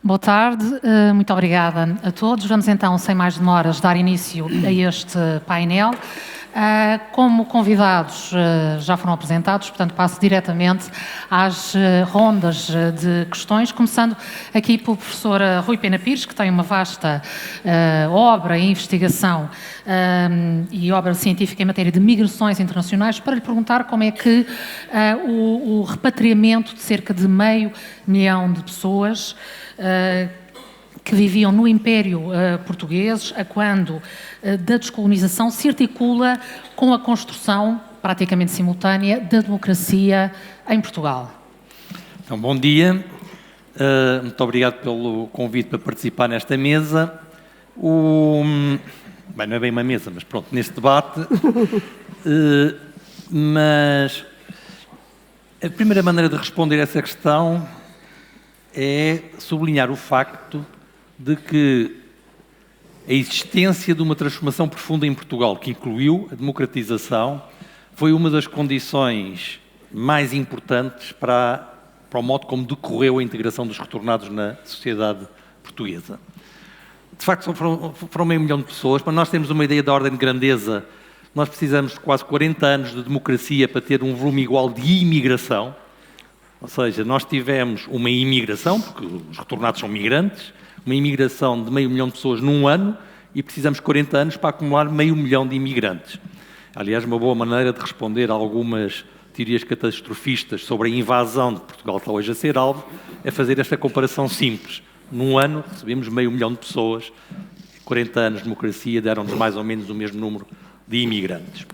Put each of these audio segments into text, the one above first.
Boa tarde, muito obrigada a todos. Vamos então, sem mais demoras, dar início a este painel. Como convidados já foram apresentados, portanto passo diretamente às rondas de questões, começando aqui pelo professor Rui Pena Pires, que tem uma vasta obra e investigação e obra científica em matéria de migrações internacionais, para lhe perguntar como é que o repatriamento de cerca de 500 mil de pessoas que viviam no Império Português, a quando da descolonização, se articula com a construção, praticamente simultânea, da democracia em Portugal. Então, bom dia. Muito obrigado pelo convite para participar nesta mesa. Bem, não é bem uma mesa, mas pronto, neste debate. Mas a primeira maneira de responder a essa questão é sublinhar o facto de que a existência de uma transformação profunda em Portugal, que incluiu a democratização, foi uma das condições mais importantes para o modo como decorreu a integração dos retornados na sociedade portuguesa. De facto, foram 500 mil de pessoas. Para nós termos uma ideia da ordem de grandeza, nós precisamos de quase 40 anos de democracia para ter um volume igual de imigração. Ou seja, nós tivemos uma imigração, porque os retornados são migrantes, uma imigração de 500 mil de pessoas num ano e precisamos de 40 anos para acumular 500 mil de imigrantes. Aliás, uma boa maneira de responder a algumas teorias catastrofistas sobre a invasão de Portugal que está hoje a ser alvo é fazer esta comparação simples. Num ano recebemos 500 mil de pessoas, 40 anos de democracia deram-nos mais ou menos o mesmo número de imigrantes.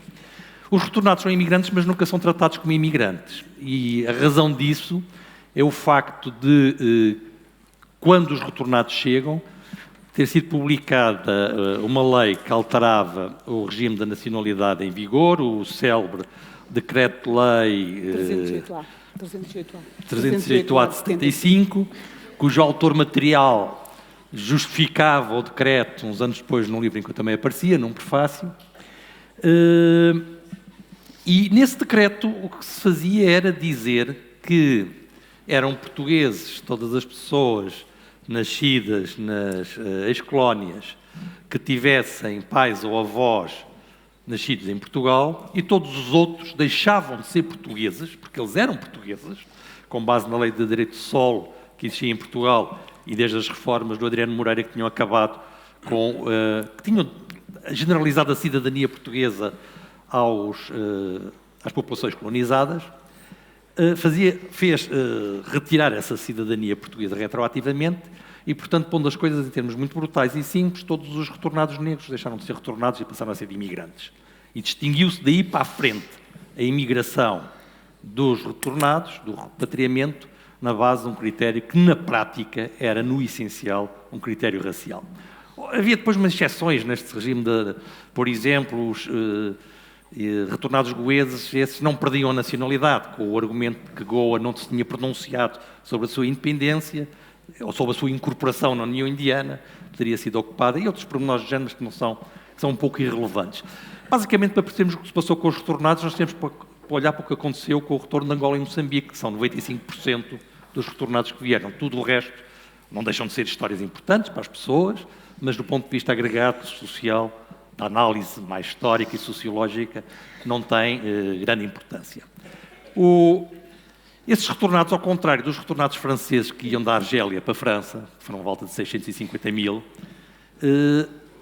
Os retornados são imigrantes, mas nunca são tratados como imigrantes. E a razão disso é o facto de, quando os retornados chegam, ter sido publicada uma lei que alterava o regime da nacionalidade em vigor, o célebre Decreto-Lei 308-A de 75, cujo autor material justificava o decreto, uns anos depois, num livro em que eu também aparecia, num prefácio. E nesse decreto o que se fazia era dizer que eram portugueses todas as pessoas nascidas nas ex-colónias que tivessem pais ou avós nascidos em Portugal e todos os outros deixavam de ser portugueses, porque eles eram portugueses, com base na lei de direito de solo que existia em Portugal e desde as reformas do Adriano Moreira que tinham acabado com... que tinham generalizado a cidadania portuguesa às populações colonizadas, fez retirar essa cidadania portuguesa retroativamente e, portanto, pondo as coisas em termos muito brutais e simples, todos os retornados negros deixaram de ser retornados e passaram a ser imigrantes. E distinguiu-se daí para a frente a imigração dos retornados, do repatriamento, na base de um critério que, na prática, era, no essencial, um critério racial. Havia depois umas exceções neste regime, por exemplo, os retornados goeses, esses não perdiam a nacionalidade, com o argumento de que Goa não se tinha pronunciado sobre a sua independência, ou sobre a sua incorporação na União Indiana, teria sido ocupada, e outros pormenores de géneros que são um pouco irrelevantes. Basicamente, para percebermos o que se passou com os retornados, nós temos que olhar para o que aconteceu com o retorno de Angola e Moçambique, que são 95% dos retornados que vieram. Tudo o resto não deixam de ser histórias importantes para as pessoas, mas do ponto de vista agregado, social, da análise mais histórica e sociológica, não tem grande importância. Esses retornados, ao contrário dos retornados franceses que iam da Argélia para a França, que foram à volta de 650 mil,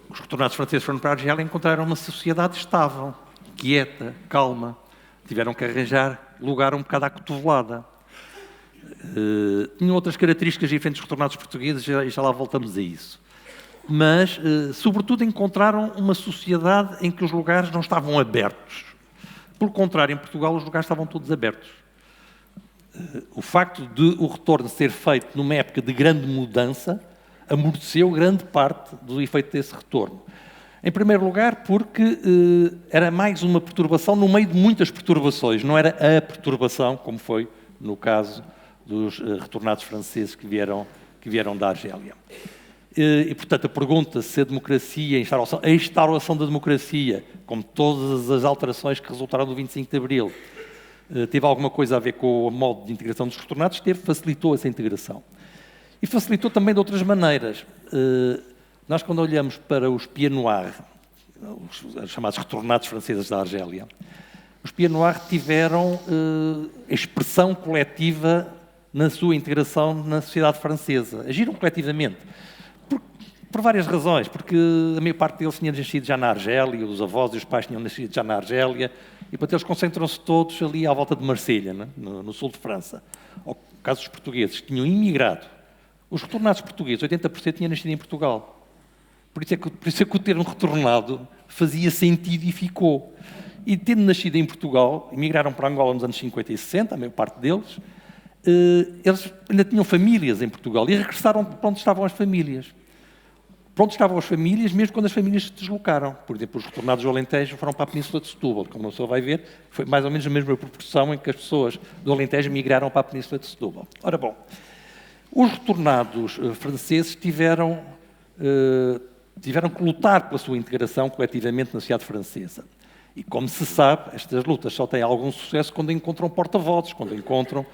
os retornados franceses foram para a Argélia e encontraram uma sociedade estável, quieta, calma. Tiveram que arranjar lugar um bocado à cotovelada. Tinham outras características diferentes dos retornados portugueses, e já lá voltamos a isso. Mas, sobretudo, encontraram uma sociedade em que os lugares não estavam abertos. Pelo contrário, em Portugal, os lugares estavam todos abertos. O facto de o retorno ser feito numa época de grande mudança amorteceu grande parte do efeito desse retorno. Em primeiro lugar, porque era mais uma perturbação no meio de muitas perturbações, não era a perturbação, como foi no caso dos retornados franceses que vieram da Argélia. E, portanto, a pergunta se a democracia, a instauração da democracia, como todas as alterações que resultaram do 25 de Abril, teve alguma coisa a ver com o modo de integração dos retornados, facilitou essa integração. E facilitou também de outras maneiras. Nós, quando olhamos para os Pieds Noirs, os chamados retornados franceses da Argélia, os Pieds Noirs tiveram expressão coletiva na sua integração na sociedade francesa. Agiram coletivamente. Por várias razões, porque a maior parte deles tinha nascido já na Argélia, os avós e os pais tinham nascido já na Argélia, e portanto eles concentram-se todos ali à volta de Marselha, né? no sul de França. No caso dos portugueses, que tinham imigrado. Os retornados portugueses, 80% tinham nascido em Portugal. Por isso é que o termo retornado fazia sentido e ficou. E tendo nascido em Portugal, emigraram para Angola nos anos 50 e 60, a maior parte deles, eles ainda tinham famílias em Portugal e regressaram para onde estavam as famílias. Para onde estavam as famílias, mesmo quando as famílias se deslocaram. Por exemplo, os retornados do Alentejo foram para a Península de Setúbal. Como a pessoa vai ver, foi mais ou menos a mesma proporção em que as pessoas do Alentejo migraram para a Península de Setúbal. Ora bom, os retornados franceses tiveram que lutar pela sua integração coletivamente na sociedade francesa. E, como se sabe, estas lutas só têm algum sucesso quando encontram porta-vozes, quando encontram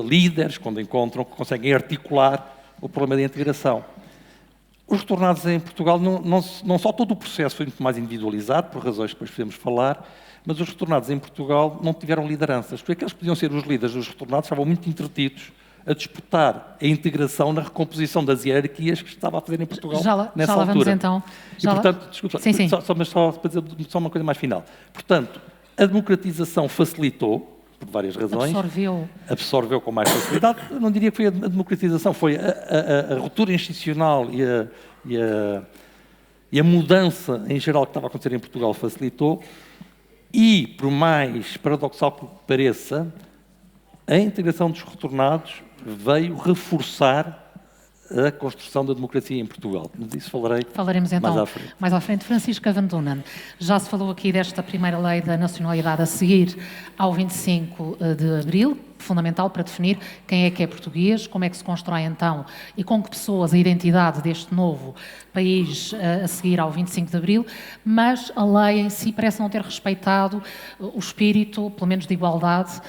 líderes, quando conseguem articular o problema da integração. Os retornados em Portugal, não só todo o processo foi muito mais individualizado, por razões que depois podemos falar, mas os retornados em Portugal não tiveram lideranças. Porque aqueles que podiam ser os líderes dos retornados estavam muito entretidos a disputar a integração na recomposição das hierarquias que estava a fazer em Portugal nessa altura. Vamos então. E, portanto, desculpa, sim. Só para dizer só uma coisa mais final. Portanto, a democratização facilitou, por várias razões. Absorveu com mais facilidade. Eu não diria que foi a democratização, foi a ruptura institucional e a mudança em geral que estava a acontecer em Portugal facilitou. E, por mais paradoxal que pareça, a integração dos retornados veio reforçar a construção da democracia em Portugal. Mas disso falaremos então mais à frente. Francisca Van Dunen, já se falou aqui desta primeira lei da nacionalidade a seguir ao 25 de Abril, fundamental para definir quem é que é português, como é que se constrói então e com que pessoas a identidade deste novo país a seguir ao 25 de Abril, mas a lei em si parece não ter respeitado o espírito, pelo menos de igualdade,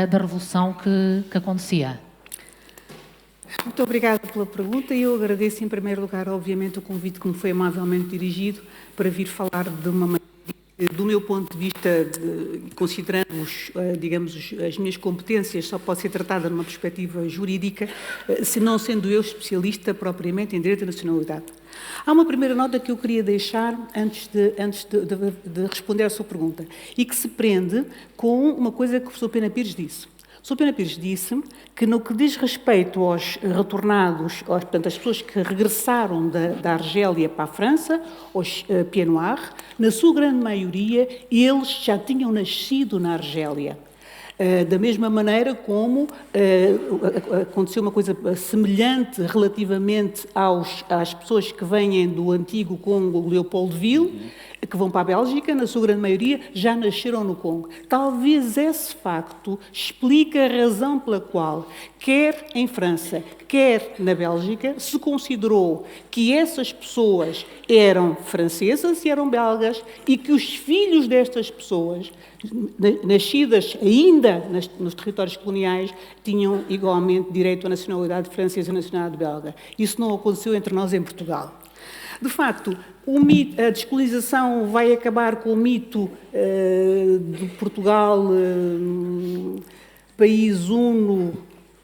da revolução que acontecia. Muito obrigada pela pergunta e eu agradeço em primeiro lugar, obviamente, o convite que me foi amavelmente dirigido para vir falar de uma maneira, do meu ponto de vista, considerando, digamos, as minhas competências, só pode ser tratada numa perspectiva jurídica, se não sendo eu especialista propriamente em direito da nacionalidade. Há uma primeira nota que eu queria deixar antes de responder à sua pergunta e que se prende com uma coisa que o professor Pena Pires disse. O Sr. Pena Pires disse que no que diz respeito aos retornados, portanto, as pessoas que regressaram da Argélia para a França, os Pieds Noirs, na sua grande maioria, eles já tinham nascido na Argélia. Da mesma maneira como aconteceu uma coisa semelhante relativamente às pessoas que vêm do antigo Congo, Leopoldville, que vão para a Bélgica, na sua grande maioria, já nasceram no Congo. Talvez esse facto explique a razão pela qual, quer em França, quer na Bélgica, se considerou que essas pessoas eram francesas e eram belgas e que os filhos destas pessoas, nascidas ainda nos territórios coloniais, tinham igualmente direito à nacionalidade francesa e à nacionalidade belga. Isso não aconteceu entre nós em Portugal. De facto, a descolonização vai acabar com o mito de Portugal, país uno,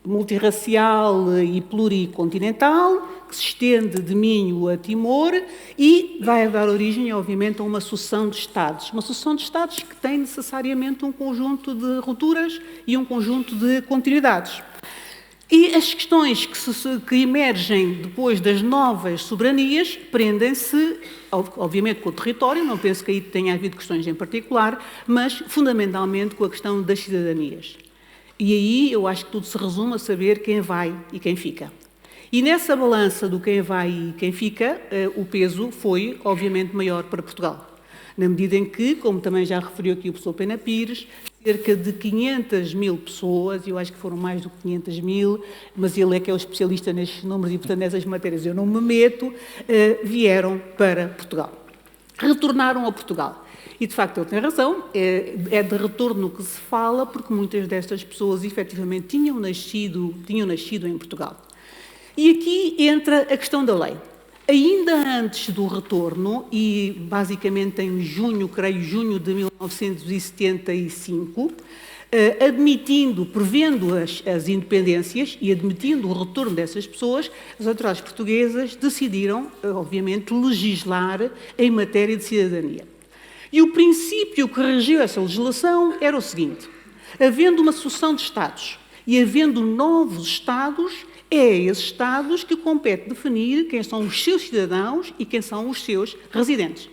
multirracial e pluricontinental, que se estende de Minho a Timor e vai dar origem, obviamente, a uma sucessão de Estados. Uma sucessão de Estados que tem necessariamente um conjunto de rupturas e um conjunto de continuidades. E as questões que emergem depois das novas soberanias prendem-se, obviamente, com o território, não penso que aí tenha havido questões em particular, mas fundamentalmente com a questão das cidadanias. E aí eu acho que tudo se resume a saber quem vai e quem fica. E nessa balança do quem vai e quem fica, o peso foi, obviamente, maior para Portugal. Na medida em que, como também já referiu aqui o professor Pena Pires, cerca de 500 mil pessoas, eu acho que foram mais do que 500 mil, mas ele é que é o especialista nestes números e, portanto, nessas matérias eu não me meto, vieram para Portugal. Retornaram a Portugal. E, de facto, ele tem razão, é de retorno que se fala, porque muitas destas pessoas, efetivamente, tinham nascido em Portugal. E aqui entra a questão da lei. Ainda antes do retorno, e basicamente em junho de 1975, prevendo as independências e admitindo o retorno dessas pessoas, as autoridades portuguesas decidiram, obviamente, legislar em matéria de cidadania. E o princípio que regiu essa legislação era o seguinte: havendo uma sucessão de Estados e havendo novos Estados, é a esses Estados que compete definir quem são os seus cidadãos e quem são os seus residentes.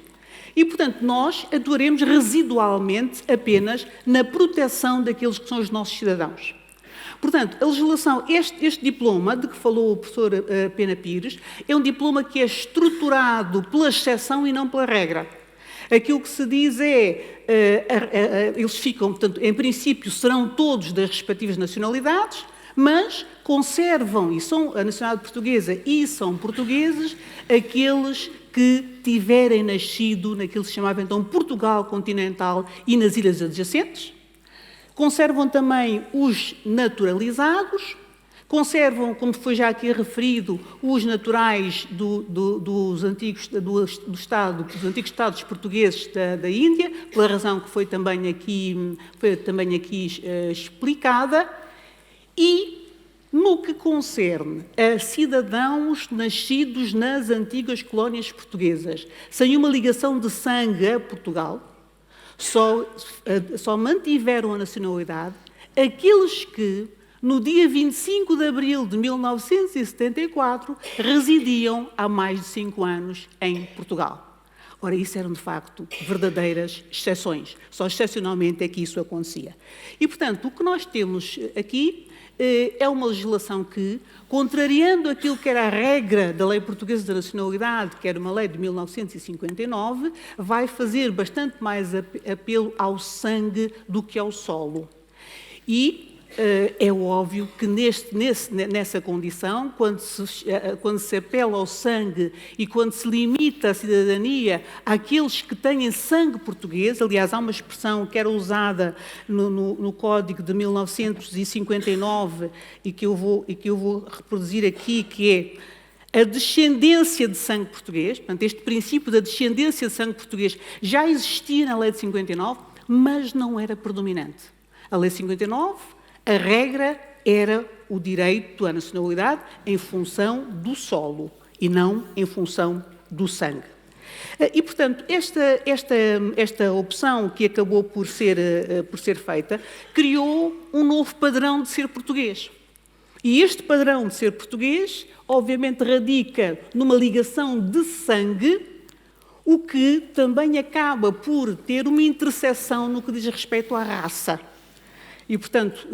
E, portanto, nós atuaremos residualmente apenas na proteção daqueles que são os nossos cidadãos. Portanto, a legislação, este diploma de que falou o professor Pena Pires, é um diploma que é estruturado pela exceção e não pela regra. Aquilo que se diz eles ficam, portanto, em princípio, serão todos das respectivas nacionalidades, mas conservam e são a nacionalidade portuguesa e são portugueses aqueles que tiverem nascido naquilo que se chamava então Portugal continental e nas ilhas adjacentes. Conservam também os naturalizados, conservam, como foi já aqui referido, os naturais dos antigos Estados portugueses da Índia, pela razão que foi também aqui explicada. E, no que concerne a cidadãos nascidos nas antigas colónias portuguesas, sem uma ligação de sangue a Portugal, só mantiveram a nacionalidade aqueles que, no dia 25 de abril de 1974, residiam há mais de 5 anos em Portugal. Ora, isso eram, de facto, verdadeiras exceções. Só excepcionalmente é que isso acontecia. E, portanto, o que nós temos aqui é uma legislação que, contrariando aquilo que era a regra da Lei Portuguesa da Nacionalidade, que era uma lei de 1959, vai fazer bastante mais apelo ao sangue do que ao solo. E é óbvio que nessa condição, quando se apela ao sangue e quando se limita a cidadania àqueles que têm sangue português, aliás, há uma expressão que era usada no Código de 1959 e que eu vou reproduzir aqui, que é a descendência de sangue português. Portanto, este princípio da descendência de sangue português já existia na Lei de 59, mas não era predominante. A Lei de 59... a regra era o direito à nacionalidade em função do solo e não em função do sangue. E, portanto, esta opção que acabou por ser feita criou um novo padrão de ser português. E este padrão de ser português, obviamente, radica numa ligação de sangue, o que também acaba por ter uma interseção no que diz respeito à raça. E, portanto,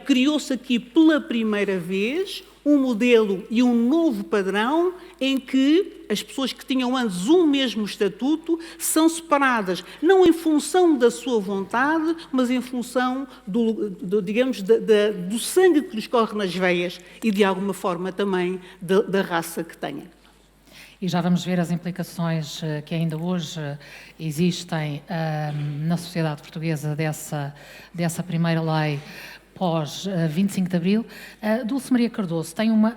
criou-se aqui pela primeira vez um modelo e um novo padrão em que as pessoas que tinham antes um mesmo estatuto são separadas, não em função da sua vontade, mas em função do sangue que lhes corre nas veias e, de alguma forma, também da raça que tenham. E já vamos ver as implicações que ainda hoje existem na sociedade portuguesa dessa primeira lei pós-25 de Abril. Dulce Maria Cardoso tem uma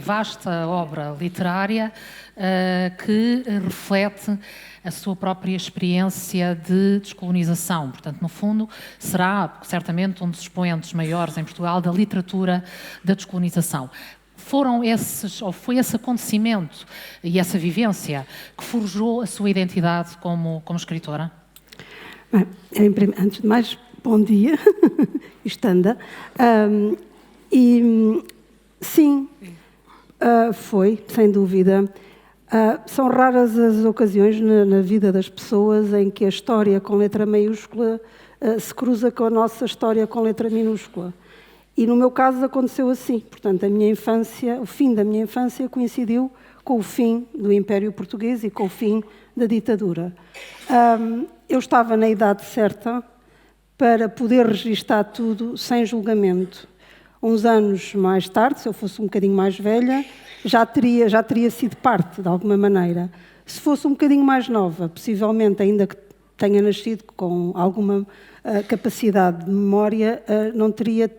vasta obra literária que reflete a sua própria experiência de descolonização. Portanto, no fundo, será certamente um dos expoentes maiores em Portugal da literatura da descolonização. Foi esse acontecimento e essa vivência que forjou a sua identidade como escritora? Bem, antes de mais, bom dia, Estanda. Sim, foi, sem dúvida. São raras as ocasiões na vida das pessoas em que a história com letra maiúscula se cruza com a nossa história com letra minúscula. E no meu caso aconteceu assim. Portanto, o fim da minha infância coincidiu com o fim do Império Português e com o fim da ditadura. Eu estava na idade certa para poder registar tudo sem julgamento. Uns anos mais tarde, se eu fosse um bocadinho mais velha, já teria sido parte, de alguma maneira. Se fosse um bocadinho mais nova, possivelmente, ainda que tenha nascido com alguma capacidade de memória, não teria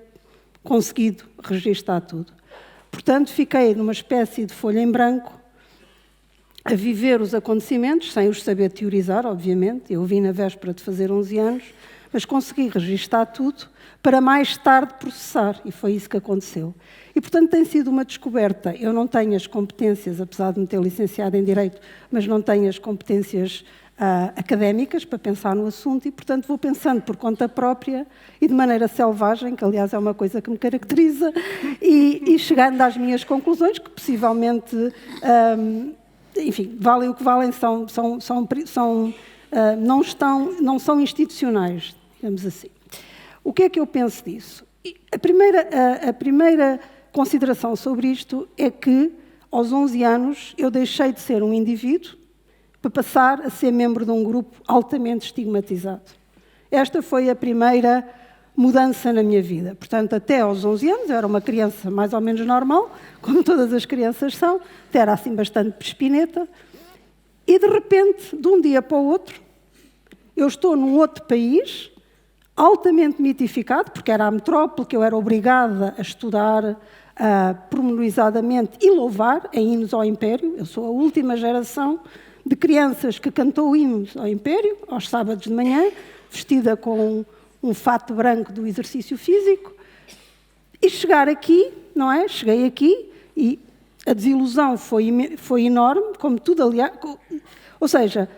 conseguido registar tudo. Portanto, fiquei numa espécie de folha em branco, a viver os acontecimentos, sem os saber teorizar, obviamente. Eu vim na véspera de fazer 11 anos, mas consegui registar tudo para mais tarde processar, e foi isso que aconteceu. E, portanto, tem sido uma descoberta. Eu não tenho as competências, apesar de me ter licenciado em Direito, mas não tenho as competências académicas para pensar no assunto e, portanto, vou pensando por conta própria e de maneira selvagem, que, aliás, é uma coisa que me caracteriza, e chegando às minhas conclusões, que possivelmente, enfim, valem o que valem, não são institucionais, digamos assim. O que é que eu penso disso? A primeira consideração sobre isto é que, aos 11 anos, eu deixei de ser um indivíduo para passar a ser membro de um grupo altamente estigmatizado. Esta foi a primeira mudança na minha vida. Portanto, até aos 11 anos, eu era uma criança mais ou menos normal, como todas as crianças são, até era assim bastante pespineta, e de repente, de um dia para o outro, eu estou num outro país, altamente mitificado, porque era a metrópole que eu era obrigada a estudar pormenorizadamente e louvar em hinos ao Império. Eu sou a última geração de crianças que cantou hinos ao Império, aos sábados de manhã, vestida com um fato branco do exercício físico, e chegar aqui, não é? Cheguei aqui e a desilusão foi enorme, como tudo, aliás. Ou seja,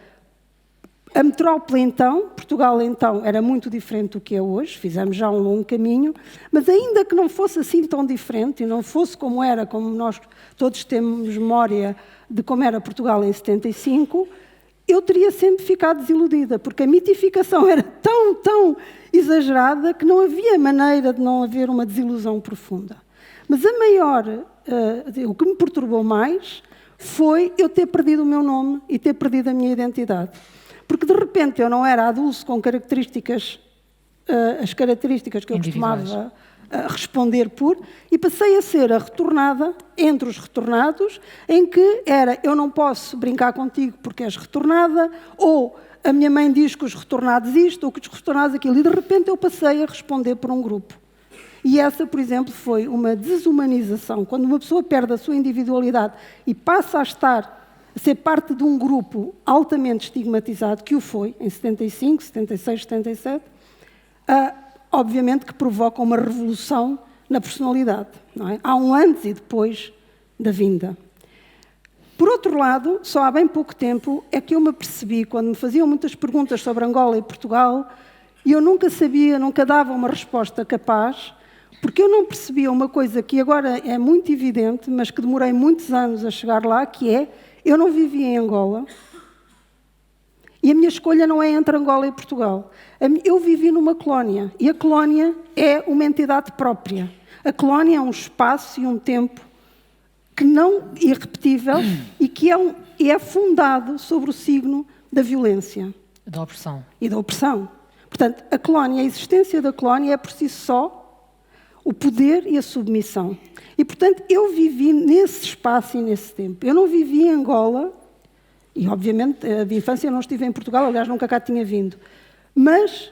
a metrópole então, Portugal então, era muito diferente do que é hoje, fizemos já um longo caminho, mas ainda que não fosse assim tão diferente, e não fosse como era, como nós todos temos memória de como era Portugal em 75, eu teria sempre ficado desiludida, porque a mitificação era tão exagerada que não havia maneira de não haver uma desilusão profunda. Mas o que me perturbou mais foi eu ter perdido o meu nome e ter perdido a minha identidade. Porque, de repente, eu não era a Dulce com as características que eu costumava responder por, e passei a ser a retornada entre os retornados, em que era, eu não posso brincar contigo porque és retornada, ou a minha mãe diz que os retornados isto, ou que os retornados aquilo, e de repente eu passei a responder por um grupo. E essa, por exemplo, foi uma desumanização. Quando uma pessoa perde a sua individualidade e passa a ser parte de um grupo altamente estigmatizado, que o foi, em 75, 76, 77, obviamente que provoca uma revolução na personalidade. Não é? Há um antes e depois da vinda. Por outro lado, só há bem pouco tempo é que eu me apercebi, quando me faziam muitas perguntas sobre Angola e Portugal, e eu nunca dava uma resposta capaz, porque eu não percebia uma coisa que agora é muito evidente, mas que demorei muitos anos a chegar lá, que é, eu não vivia em Angola, e a minha escolha não é entre Angola e Portugal. Eu vivi numa colónia, e a colónia é uma entidade própria. A colónia é um espaço e um tempo que não irrepetível e que é fundado sobre o signo da violência. Da opressão. E da opressão. Portanto, a existência da colónia é por si só o poder e a submissão. E, portanto, eu vivi nesse espaço e nesse tempo. Eu não vivi em Angola, e, obviamente, a minha infância eu não estive em Portugal, aliás, nunca cá tinha vindo. Mas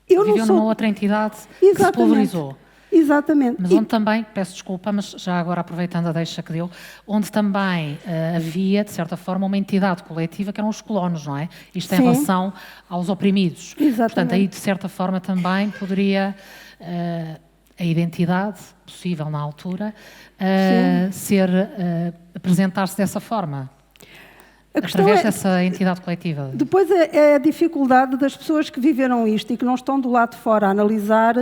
eu não sou... Viveu numa outra entidade que se pulverizou. Exatamente. Mas onde também, peço desculpa, mas já agora aproveitando a deixa que deu, onde também havia, de certa forma, uma entidade coletiva que eram os colonos, não é? Isto em relação aos oprimidos. Exatamente. Portanto, aí, de certa forma, também poderia a identidade possível na altura apresentar-se dessa forma. Através dessa entidade coletiva. Depois é a dificuldade das pessoas que viveram isto e que não estão do lado de fora a analisar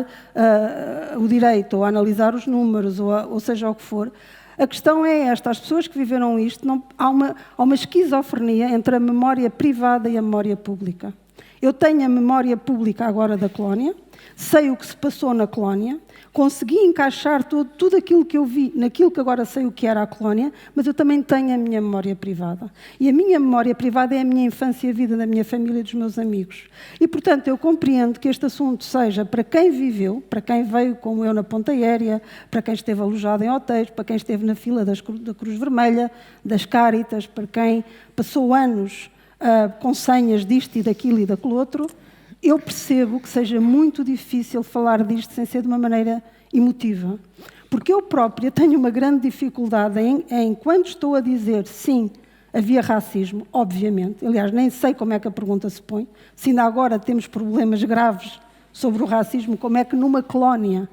o direito, ou a analisar os números, ou seja o que for. A questão é esta, as pessoas que viveram isto, há uma esquizofrenia entre a memória privada e a memória pública. Eu tenho a memória pública agora da colónia, sei o que se passou na colónia, consegui encaixar tudo aquilo que eu vi naquilo que agora sei o que era a colónia, mas eu também tenho a minha memória privada. E a minha memória privada é a minha infância e a vida da minha família e dos meus amigos. E, portanto, eu compreendo que este assunto seja para quem viveu, para quem veio como eu na ponta aérea, para quem esteve alojado em hotéis, para quem esteve na fila da Cruz Vermelha, das Cáritas, para quem passou anos com senhas disto e daquilo e daquele outro. Eu percebo que seja muito difícil falar disto sem ser de uma maneira emotiva. Porque eu própria tenho uma grande dificuldade em quando estou a dizer sim, havia racismo, obviamente. Aliás, nem sei como é que a pergunta se põe. Se ainda agora temos problemas graves sobre o racismo, como é que numa colónia,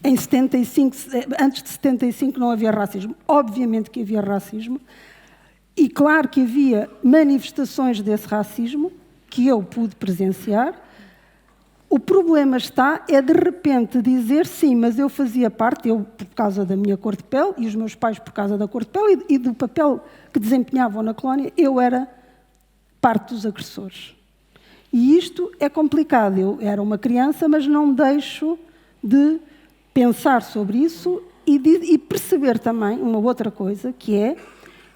em 75, antes de 75, não havia racismo? Obviamente que havia racismo. E claro que havia manifestações desse racismo, que eu pude presenciar. O problema é de repente dizer sim, mas eu fazia parte, eu por causa da minha cor de pele, e os meus pais por causa da cor de pele, e do papel que desempenhavam na colónia, eu era parte dos agressores. E isto é complicado. Eu era uma criança, mas não deixo de pensar sobre isso e perceber também uma outra coisa, que é,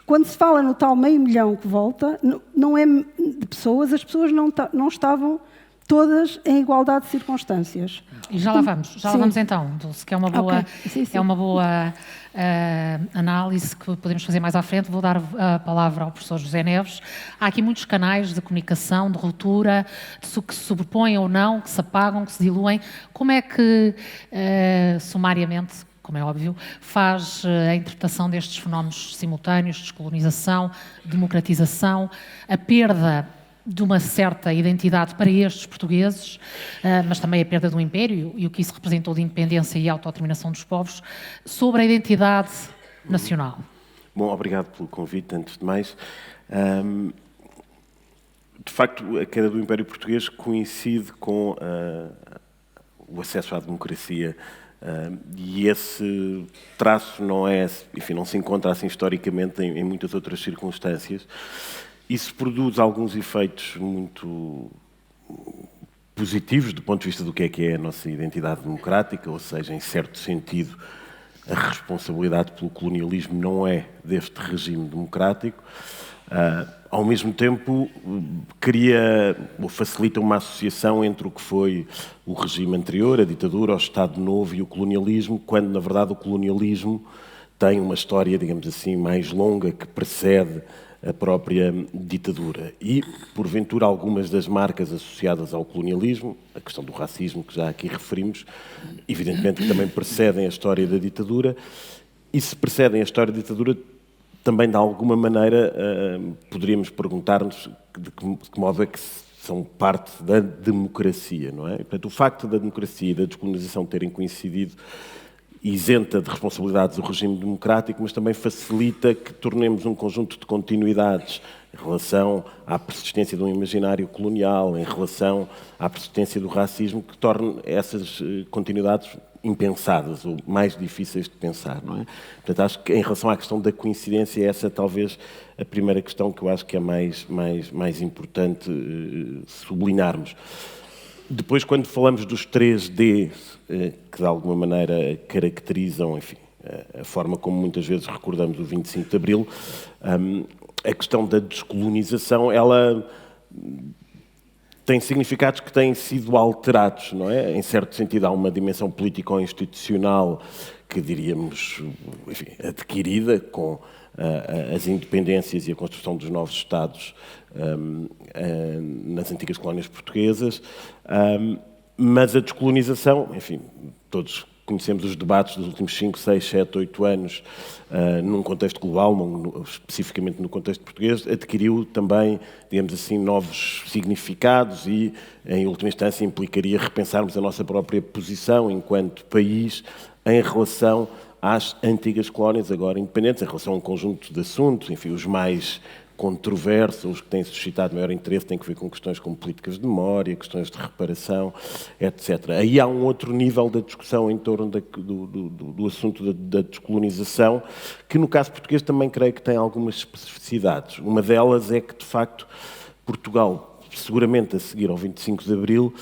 quando se fala no tal 500 mil que volta, não é de pessoas, as pessoas não estavam todas em igualdade de circunstâncias. E já lá vamos então, Dulce, que é uma boa, okay. Sim. É uma boa análise que podemos fazer mais à frente. Vou dar a palavra ao professor José Neves. Há aqui muitos canais de comunicação, de ruptura, que se sobrepõem ou não, que se apagam, que se diluem. Como é que, sumariamente, como é óbvio, faz a interpretação destes fenómenos simultâneos, descolonização, democratização, a perda de uma certa identidade para estes portugueses, mas também a perda do império e o que isso representou de independência e autodeterminação dos povos, sobre a identidade nacional? Bom, obrigado pelo convite, antes de mais. De facto, a queda do Império Português coincide com o acesso à democracia, e esse traço não se encontra assim historicamente em muitas outras circunstâncias. Isso produz alguns efeitos muito positivos do ponto de vista do que é a nossa identidade democrática, ou seja, em certo sentido, a responsabilidade pelo colonialismo não é deste regime democrático. Ao mesmo tempo, cria ou facilita uma associação entre o que foi o regime anterior, a ditadura, o Estado Novo e o colonialismo, quando, na verdade, o colonialismo tem uma história, digamos assim, mais longa que precede a própria ditadura. E, porventura, algumas das marcas associadas ao colonialismo, a questão do racismo, que já aqui referimos, evidentemente que também precedem a história da ditadura, e se precedem a história da ditadura, também, de alguma maneira, poderíamos perguntar-nos de que modo é que são parte da democracia, não é? Portanto, o facto da democracia e da descolonização terem coincidido isenta de responsabilidades o regime democrático, mas também facilita que tornemos um conjunto de continuidades em relação à persistência de um imaginário colonial, em relação à persistência do racismo, que torne essas continuidades impensadas ou mais difíceis de pensar, não é? Portanto, acho que em relação à questão da coincidência, essa é talvez a primeira questão que eu acho que é mais importante sublinharmos. Depois, quando falamos dos 3D, que de alguma maneira caracterizam, enfim, a forma como muitas vezes recordamos o 25 de Abril, a questão da descolonização, ela tem significados que têm sido alterados, não é? Em certo sentido, há uma dimensão político-institucional que diríamos, enfim, adquirida com as independências e a construção dos novos Estados nas antigas colónias portuguesas, mas a descolonização, enfim, todos conhecemos os debates dos últimos 5, 6, 7, 8 anos num contexto global, especificamente no contexto português, adquiriu também, digamos assim, novos significados e, em última instância, implicaria repensarmos a nossa própria posição enquanto país em relação às antigas colónias agora independentes, em relação a um conjunto de assuntos, enfim, os mais controversos, os que têm suscitado maior interesse, têm que ver com questões como políticas de memória, questões de reparação, etc. Aí há um outro nível da discussão em torno do assunto da descolonização, que no caso português também creio que tem algumas especificidades. Uma delas é que, de facto, Portugal, seguramente a seguir ao 25 de Abril,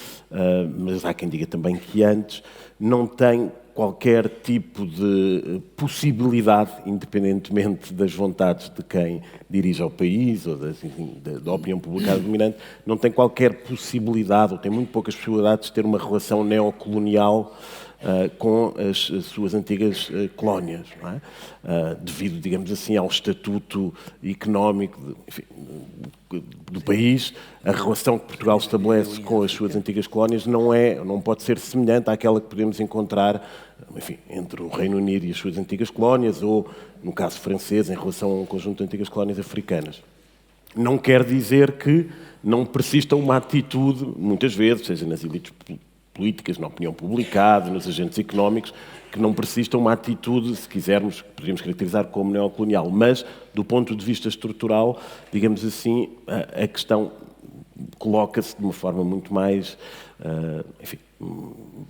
mas há quem diga também que antes, não tem qualquer tipo de possibilidade, independentemente das vontades de quem dirige ao país ou da opinião pública dominante, não tem qualquer possibilidade, ou tem muito poucas possibilidades de ter uma relação neocolonial com as suas antigas colónias, não é? Devido, digamos assim, ao estatuto económico do país, a relação que Portugal estabelece com as suas antigas colónias não pode ser semelhante àquela que podemos encontrar, enfim, entre o Reino Unido e as suas antigas colónias, ou, no caso francês, em relação a um conjunto de antigas colónias africanas. Não quer dizer que não persista uma atitude, muitas vezes, seja nas elites políticas, na opinião publicada, nos agentes económicos, que não persista uma atitude, se quisermos, poderíamos caracterizar como neocolonial. Mas, do ponto de vista estrutural, digamos assim, a questão coloca-se de uma forma muito mais, enfim,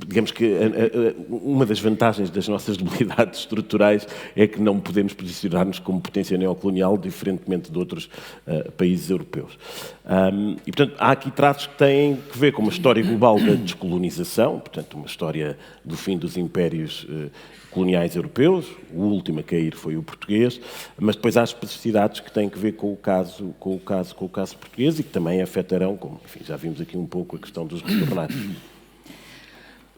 digamos que uma das vantagens das nossas debilidades estruturais é que não podemos posicionar-nos como potência neocolonial, diferentemente de outros países europeus. E, portanto, há aqui traços que têm que ver com uma história global da descolonização, portanto, uma história do fim dos impérios coloniais europeus, o último a cair foi o português, mas depois há especificidades que têm que ver com o caso português e que também afetarão, como, enfim, já vimos aqui um pouco a questão dos retornados.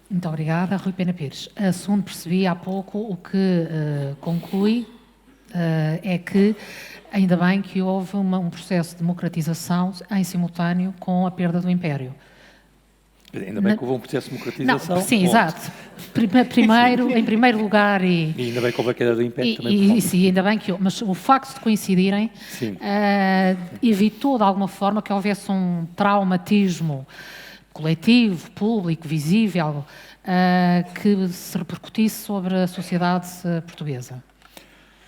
Muito obrigada. Rui Pena Pires. A segundo percebi há pouco, o que conclui é que ainda bem que houve um processo de democratização em simultâneo com a perda do Império. Ainda bem que houve um processo de democratização. Não, sim, exato. Primeiro, em primeiro lugar... E ainda bem que houve a queda do Império também. Sim, ainda bem que houve. Mas o facto de coincidirem evitou, de alguma forma, que houvesse um traumatismo coletivo, público, visível, que se repercutisse sobre a sociedade portuguesa.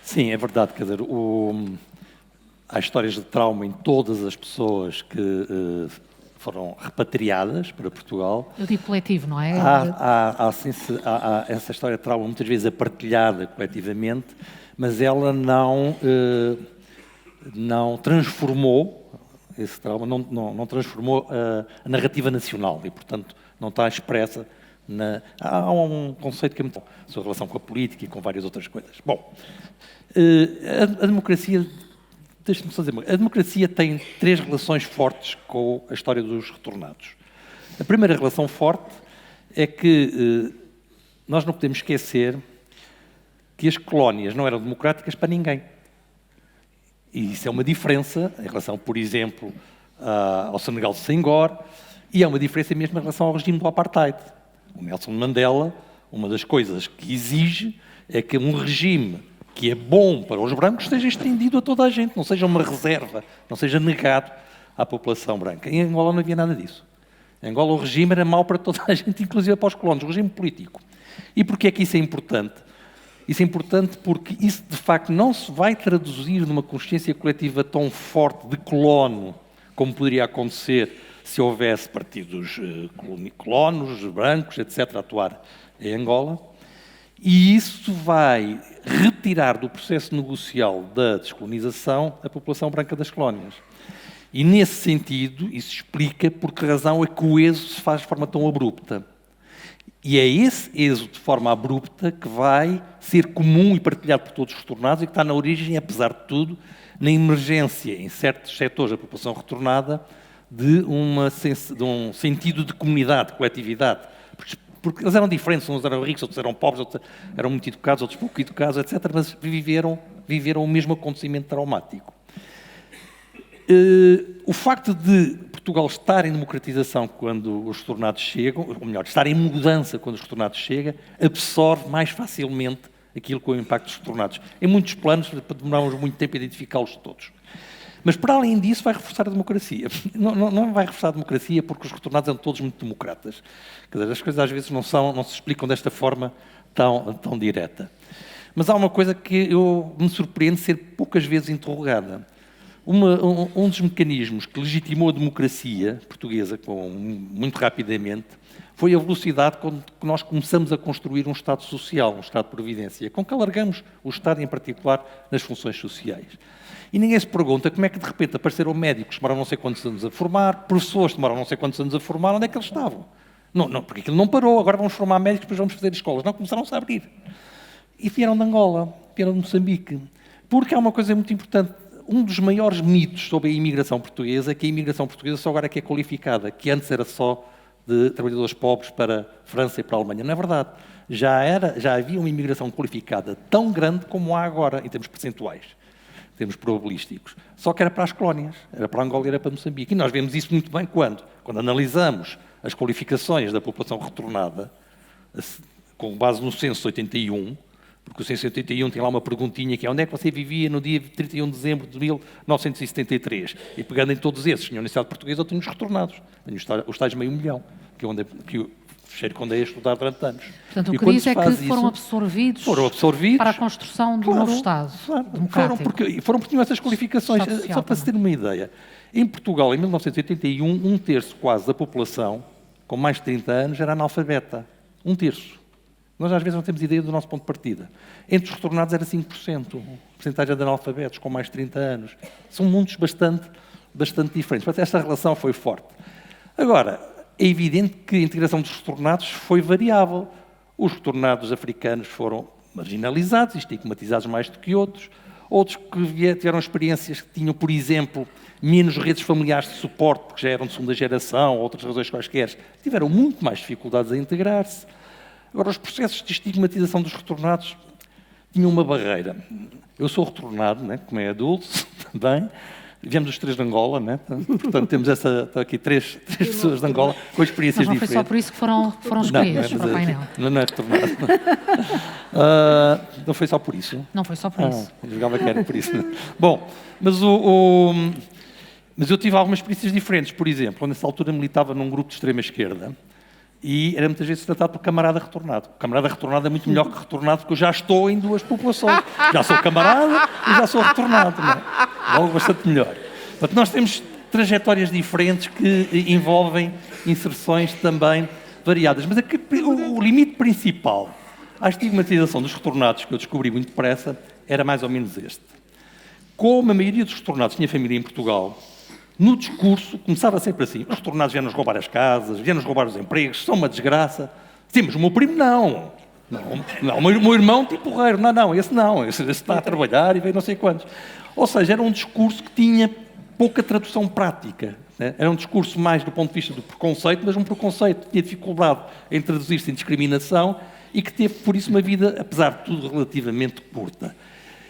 Sim, é verdade. Quer dizer, há histórias de trauma em todas as pessoas que foram repatriadas para Portugal. Eu digo coletivo, não é? Há essa história de trauma muitas vezes é partilhada coletivamente, mas ela não transformou esse trauma, não transformou a narrativa nacional e, portanto, não está expressa Há um conceito que é muito... a sua relação com a política e com várias outras coisas. Bom, a democracia... Deixa-me só dizer, a democracia tem 3 relações fortes com a história dos retornados. A primeira relação forte é que nós não podemos esquecer que as colónias não eram democráticas para ninguém. E isso é uma diferença em relação, por exemplo, ao Senegal de Senghor, e é uma diferença mesmo em relação ao regime do apartheid. O Nelson Mandela, uma das coisas que exige é que um regime que é bom para os brancos seja estendido a toda a gente, não seja uma reserva, não seja negado à população branca. Em Angola não havia nada disso. Em Angola o regime era mau para toda a gente, inclusive para os colonos, o regime político. E porquê é que isso é importante? Isso é importante porque isso, de facto, não se vai traduzir numa consciência coletiva tão forte de colono, como poderia acontecer se houvesse partidos colonos, brancos, etc., a atuar em Angola. E isso vai retirar do processo negocial da descolonização a população branca das colónias. E, nesse sentido, isso explica por que razão é que o êxodo se faz de forma tão abrupta. E é esse êxodo de forma abrupta que vai ser comum e partilhado por todos os retornados e que está na origem, apesar de tudo, na emergência em certos setores da população retornada de um sentido de comunidade, de coletividade. Porque eles eram diferentes, uns eram ricos, outros eram pobres, outros eram muito educados, outros pouco educados, etc., mas viveram o mesmo acontecimento traumático. O facto de Portugal estar em democratização quando os retornados chegam, ou melhor, estar em mudança quando os retornados chegam, absorve mais facilmente aquilo que é o impacto dos retornados. Em muitos planos, demoramos muito tempo a identificá-los todos. Mas, para além disso, vai reforçar a democracia. Não vai reforçar a democracia porque os retornados são todos muito democratas. Quer dizer, as coisas às vezes não se explicam desta forma tão direta. Mas há uma coisa que me surpreende ser poucas vezes interrogada. Um dos mecanismos que legitimou a democracia portuguesa muito rapidamente foi a velocidade com que nós começamos a construir um Estado social, um Estado de Providência, com que alargamos o Estado, em particular, nas funções sociais. E ninguém se pergunta como é que de repente apareceram médicos que demoraram não sei quantos anos a formar, professores que demoraram não sei quantos anos a formar, onde é que eles estavam? Não, porque aquilo não parou, agora vamos formar médicos, depois vamos fazer escolas. Não, começaram-se a abrir. E vieram de Angola, vieram de Moçambique. Porque há uma coisa muito importante. Um dos maiores mitos sobre a imigração portuguesa é que a imigração portuguesa só agora é que é qualificada, que antes era só de trabalhadores pobres para a França e para a Alemanha. Não é verdade. Já havia uma imigração qualificada tão grande como há agora, em termos percentuais, em termos probabilísticos. Só que era para as colónias, era para Angola e era para Moçambique. E nós vemos isso muito bem quando analisamos as qualificações da população retornada, com base no censo de 81, porque o censo de 81 tem lá uma perguntinha que é onde é que você vivia no dia 31 de dezembro de 1973? E pegando em todos esses, tinha a Universidade Portuguesa ou tinha os retornados. Tenho os tais meio milhão, que eu cheiro que andei a estudar durante anos. Portanto, o que diz é que foram absorvidos para a construção do novo Estado democrático. Foram porque tinham essas qualificações. Só para se ter uma ideia. Em Portugal, em 1981, um terço quase da população, com mais de 30 anos, era analfabeta. Um terço. Nós às vezes não temos ideia do nosso ponto de partida. Entre os retornados era 5%, a porcentagem de analfabetos com mais de 30 anos. São mundos bastante diferentes. Portanto, esta relação foi forte. Agora, é evidente que a integração dos retornados foi variável. Os retornados africanos foram marginalizados e estigmatizados mais do que outros. Outros que tiveram experiências que tinham, por exemplo, menos redes familiares de suporte, porque já eram de segunda geração, ou outras razões quaisquer, tiveram muito mais dificuldades a integrar-se. Agora, os processos de estigmatização dos retornados tinham uma barreira. Eu sou retornado, né, como é adulto, também. Viemos os três de Angola, né? Portanto, temos aqui três pessoas de Angola com experiências diferentes. Mas não foi só por isso que foram escolhidos para o painel. Não é retornado. Não foi só por isso? Não foi só por isso. Eu jogava que era por isso. Bom, mas eu tive algumas experiências diferentes. Por exemplo, nessa altura militava num grupo de extrema-esquerda e era muitas vezes tratado por camarada retornado. O camarada retornado é muito melhor que retornado, porque eu já estou em duas populações. Já sou camarada e já sou retornado. Não é? Logo bastante melhor. Portanto, nós temos trajetórias diferentes que envolvem inserções também variadas. Mas o limite principal à estigmatização dos retornados, que eu descobri muito depressa, era mais ou menos este. Como a maioria dos retornados tinha família em Portugal, no discurso começava sempre assim: os retornados vieram-nos roubar as casas, vieram-nos roubar os empregos, são uma desgraça. Sim, mas o meu primo não. O meu irmão tipo porreiro. Esse está a trabalhar e veio não sei quantos. Ou seja, era um discurso que tinha pouca tradução prática. Né? Era um discurso mais do ponto de vista do preconceito, mas um preconceito que tinha dificuldade em traduzir-se em discriminação e que teve, por isso, uma vida, apesar de tudo, relativamente curta.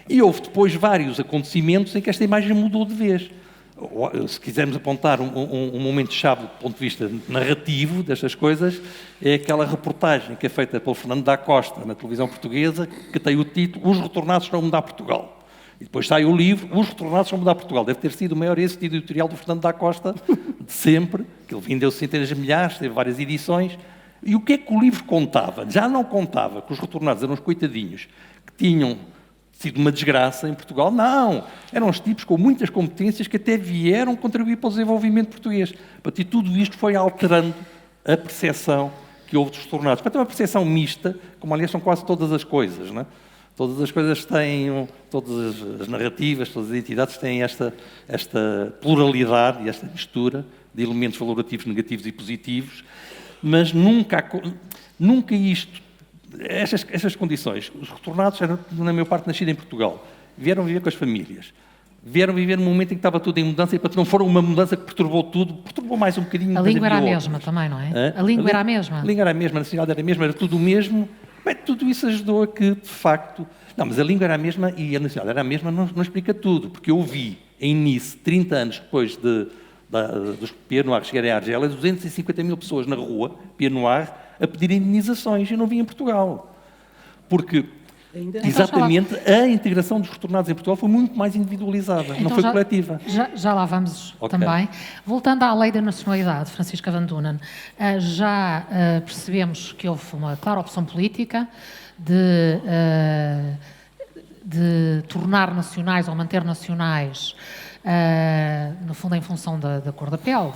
E houve depois vários acontecimentos em que esta imagem mudou de vez. Se quisermos apontar um momento-chave do ponto de vista narrativo destas coisas, é aquela reportagem que é feita pelo Fernando da Costa na televisão portuguesa, que tem o título Os Retornados Estão a Mudar Portugal. E depois sai o livro Os Retornados Estão a Mudar Portugal. Deve ter sido o maior êxito editorial do Fernando da Costa de sempre, que ele vendeu centenas de milhares, teve várias edições. E o que é que o livro contava? Já não contava que os retornados eram os coitadinhos que tinham sido uma desgraça em Portugal. Não! Eram os tipos com muitas competências que até vieram contribuir para o desenvolvimento português. E tudo isto foi alterando a percepção que houve dos retornados. Para ter uma percepção mista, como aliás são quase todas as coisas, não é? Todas as coisas têm, todas as narrativas, todas as entidades têm esta pluralidade e esta mistura de elementos valorativos, negativos e positivos, mas nunca isto, estas condições, os retornados eram, na maior parte, nascidos em Portugal, vieram viver com as famílias, vieram viver num momento em que estava tudo em mudança e, para não for uma mudança que perturbou tudo, perturbou mais um bocadinho. A língua era a mesma também, não é? A língua era a mesma. A língua era a mesma, a nacionalidade era a mesma, era tudo o mesmo. Bem, tudo isso ajudou a que, de facto... Não, mas a língua era a mesma e a nacionalidade era a mesma, não explica tudo, porque eu vi em Nice, 30 anos depois dos Pieds Noirs chegarem à Argélia, 250 mil pessoas na rua, Pieds Noirs, a pedir indenizações. Eu não vi em Portugal. Porque, exatamente, a integração dos retornados em Portugal foi muito mais individualizada, não foi coletiva. Já lá vamos também. Voltando à lei da nacionalidade, Francisca Van Dunen, já percebemos que houve uma clara opção política de tornar nacionais ou manter nacionais, no fundo, em função da cor da pele.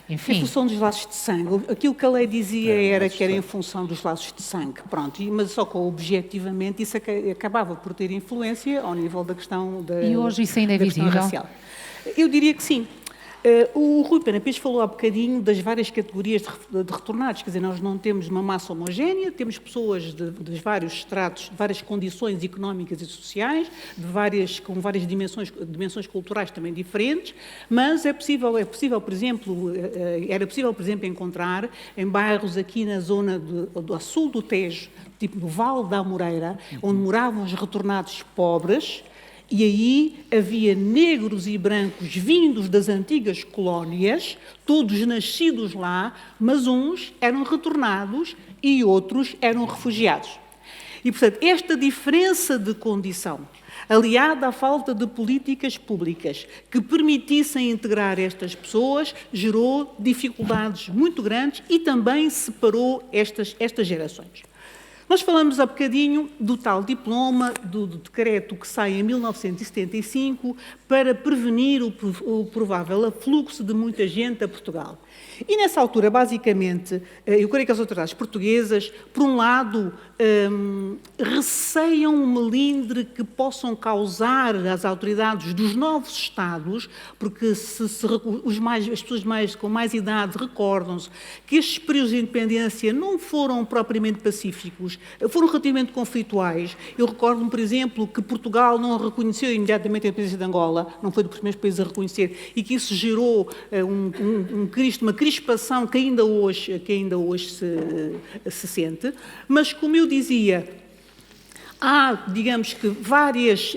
Enfim. Em função dos laços de sangue. Aquilo que a lei dizia era que era em função dos laços de sangue. Pronto, mas só que objetivamente isso acabava por ter influência ao nível da questão da E hoje isso ainda é visível? Racial. Eu diria que sim. O Rui Pena Pires falou há bocadinho das várias categorias de retornados, quer dizer, nós não temos uma massa homogénea, temos pessoas de vários estratos, de várias condições económicas e sociais, com várias dimensões culturais também diferentes, mas era possível, por exemplo, encontrar em bairros aqui na zona do sul do Tejo, tipo do Vale da Amoreira, onde moravam os retornados pobres. E aí havia negros e brancos vindos das antigas colónias, todos nascidos lá, mas uns eram retornados e outros eram refugiados. E, portanto, esta diferença de condição, aliada à falta de políticas públicas que permitissem integrar estas pessoas, gerou dificuldades muito grandes e também separou estas gerações. Nós falamos há bocadinho do tal diploma, do decreto que sai em 1975 para prevenir o provável afluxo de muita gente a Portugal. E nessa altura, basicamente, eu creio que as autoridades portuguesas, por um lado, receiam um melindre que possam causar às autoridades dos novos Estados, porque as pessoas com mais idade recordam-se que estes períodos de independência não foram propriamente pacíficos, foram relativamente conflituais. Eu recordo-me, por exemplo, que Portugal não reconheceu imediatamente a independência de Angola, não foi dos primeiros países a reconhecer, e que isso gerou uma crispação que ainda hoje se sente. Mas, como eu dizia, há, digamos que, várias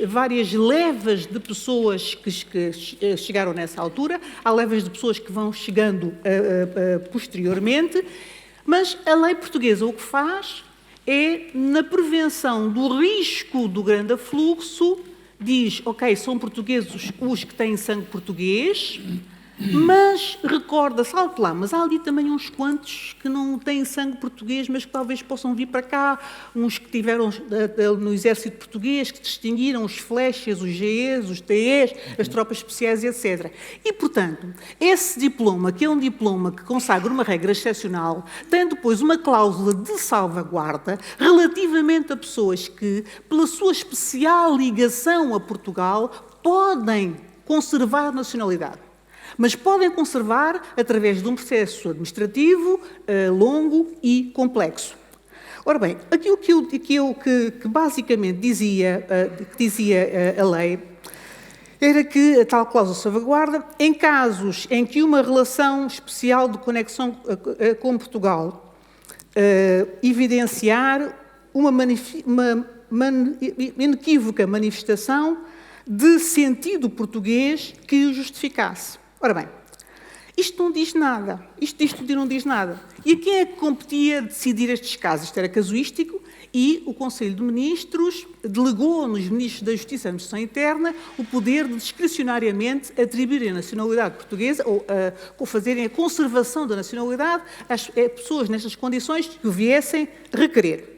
levas de pessoas que chegaram nessa altura, há levas de pessoas que vão chegando posteriormente, mas a lei portuguesa o que faz é, na prevenção do risco do grande afluxo, diz, ok, são portugueses os que têm sangue português, mas recorda-se, alto lá, mas há ali também uns quantos que não têm sangue português, mas que talvez possam vir para cá, uns que tiveram no exército português, que distinguiram os flechas, os GEs, os TEs, as tropas especiais, etc. E, portanto, esse diploma, que é um diploma que consagra uma regra excepcional, tem depois uma cláusula de salvaguarda relativamente a pessoas que, pela sua especial ligação a Portugal, podem conservar a nacionalidade. Mas podem conservar através de um processo administrativo longo e complexo. Ora bem, aquilo que basicamente dizia a lei era que a tal cláusula de salvaguarda, em casos em que uma relação especial de conexão com Portugal evidenciar uma inequívoca manifestação de sentido português que o justificasse. Ora bem, isto não diz nada. Isto não diz nada. E a quem é que competia decidir estes casos? Isto era casuístico e o Conselho de Ministros delegou nos Ministros da Justiça e da Administração Interna o poder de discricionariamente atribuírem a nacionalidade portuguesa ou fazerem a conservação da nacionalidade às pessoas nestas condições que viessem requerer.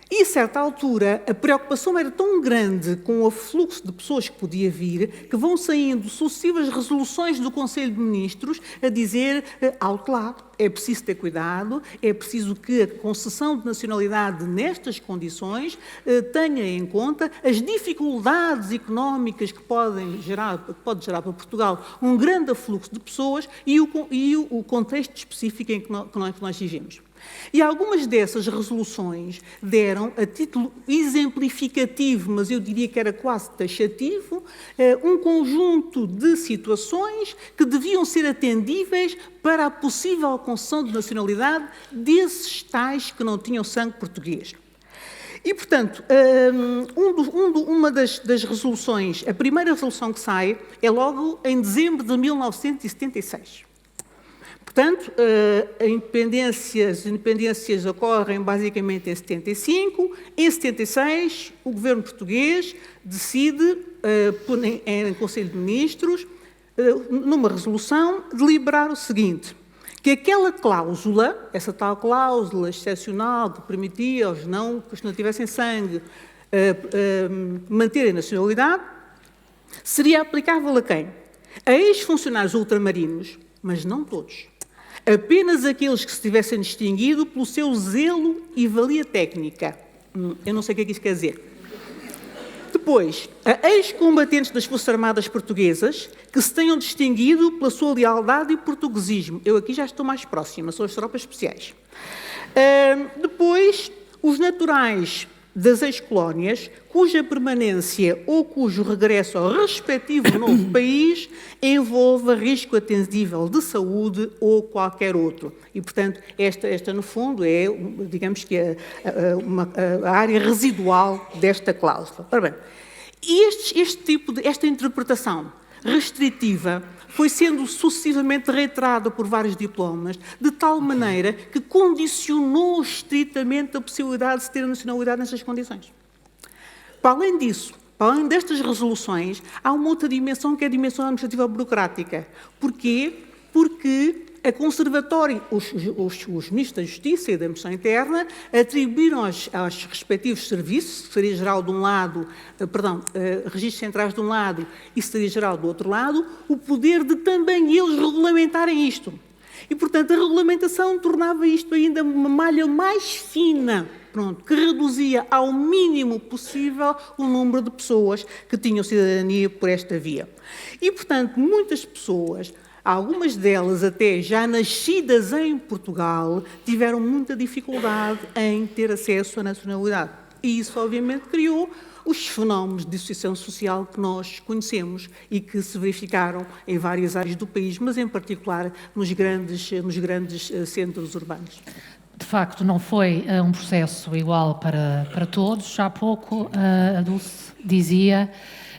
E, a certa altura, a preocupação era tão grande com o afluxo de pessoas que podia vir, que vão saindo sucessivas resoluções do Conselho de Ministros a dizer, alto lá, é preciso ter cuidado, é preciso que a concessão de nacionalidade nestas condições tenha em conta as dificuldades económicas que pode gerar para Portugal um grande afluxo de pessoas e o contexto específico em que nós vivemos. E algumas dessas resoluções deram, a título exemplificativo, mas eu diria que era quase taxativo, um conjunto de situações que deviam ser atendíveis para a possível concessão de nacionalidade desses tais que não tinham sangue português. E, portanto, uma das resoluções, a primeira resolução que sai é logo em dezembro de 1976. Portanto, as independências ocorrem basicamente em 75. Em 76, o governo português decide, em Conselho de Ministros, numa resolução, deliberar o seguinte, que aquela cláusula, essa tal cláusula excepcional que permitia aos que não tivessem sangue manterem a nacionalidade, seria aplicável a quem? A ex-funcionários ultramarinos, mas não todos. Apenas aqueles que se tivessem distinguido pelo seu zelo e valia técnica. Eu não sei o que é que isso quer dizer. Depois, ex-combatentes das Forças Armadas Portuguesas que se tenham distinguido pela sua lealdade e portuguesismo. Eu aqui já estou mais próxima, são as tropas especiais. Depois, os naturais das ex-colónias, cuja permanência ou cujo regresso ao respectivo novo país envolva risco atendível de saúde ou qualquer outro. E, portanto, esta no fundo, é, digamos que, a área residual desta cláusula. Ora bem, esta interpretação restritiva foi sendo sucessivamente reiterada por vários diplomas, de tal maneira que condicionou estritamente a possibilidade de se ter a nacionalidade nessas condições. Para além disso, para além destas resoluções, há uma outra dimensão que é a dimensão administrativa burocrática. Porquê? Porque a Conservatória, os ministros da Justiça e da Administração Interna atribuíram aos respectivos serviços, Secretaria-Geral de um lado, Registros Centrais de um lado e Secretaria-Geral do outro lado, o poder de também eles regulamentarem isto. E, portanto, a regulamentação tornava isto ainda uma malha mais fina, que reduzia ao mínimo possível o número de pessoas que tinham cidadania por esta via. E, portanto, muitas pessoas, algumas delas até já nascidas em Portugal, tiveram muita dificuldade em ter acesso à nacionalidade. E isso, obviamente, criou os fenómenos de dissociação social que nós conhecemos e que se verificaram em várias áreas do país, mas em particular nos grandes centros urbanos. De facto, não foi um processo igual para todos. Já há pouco a Dulce dizia,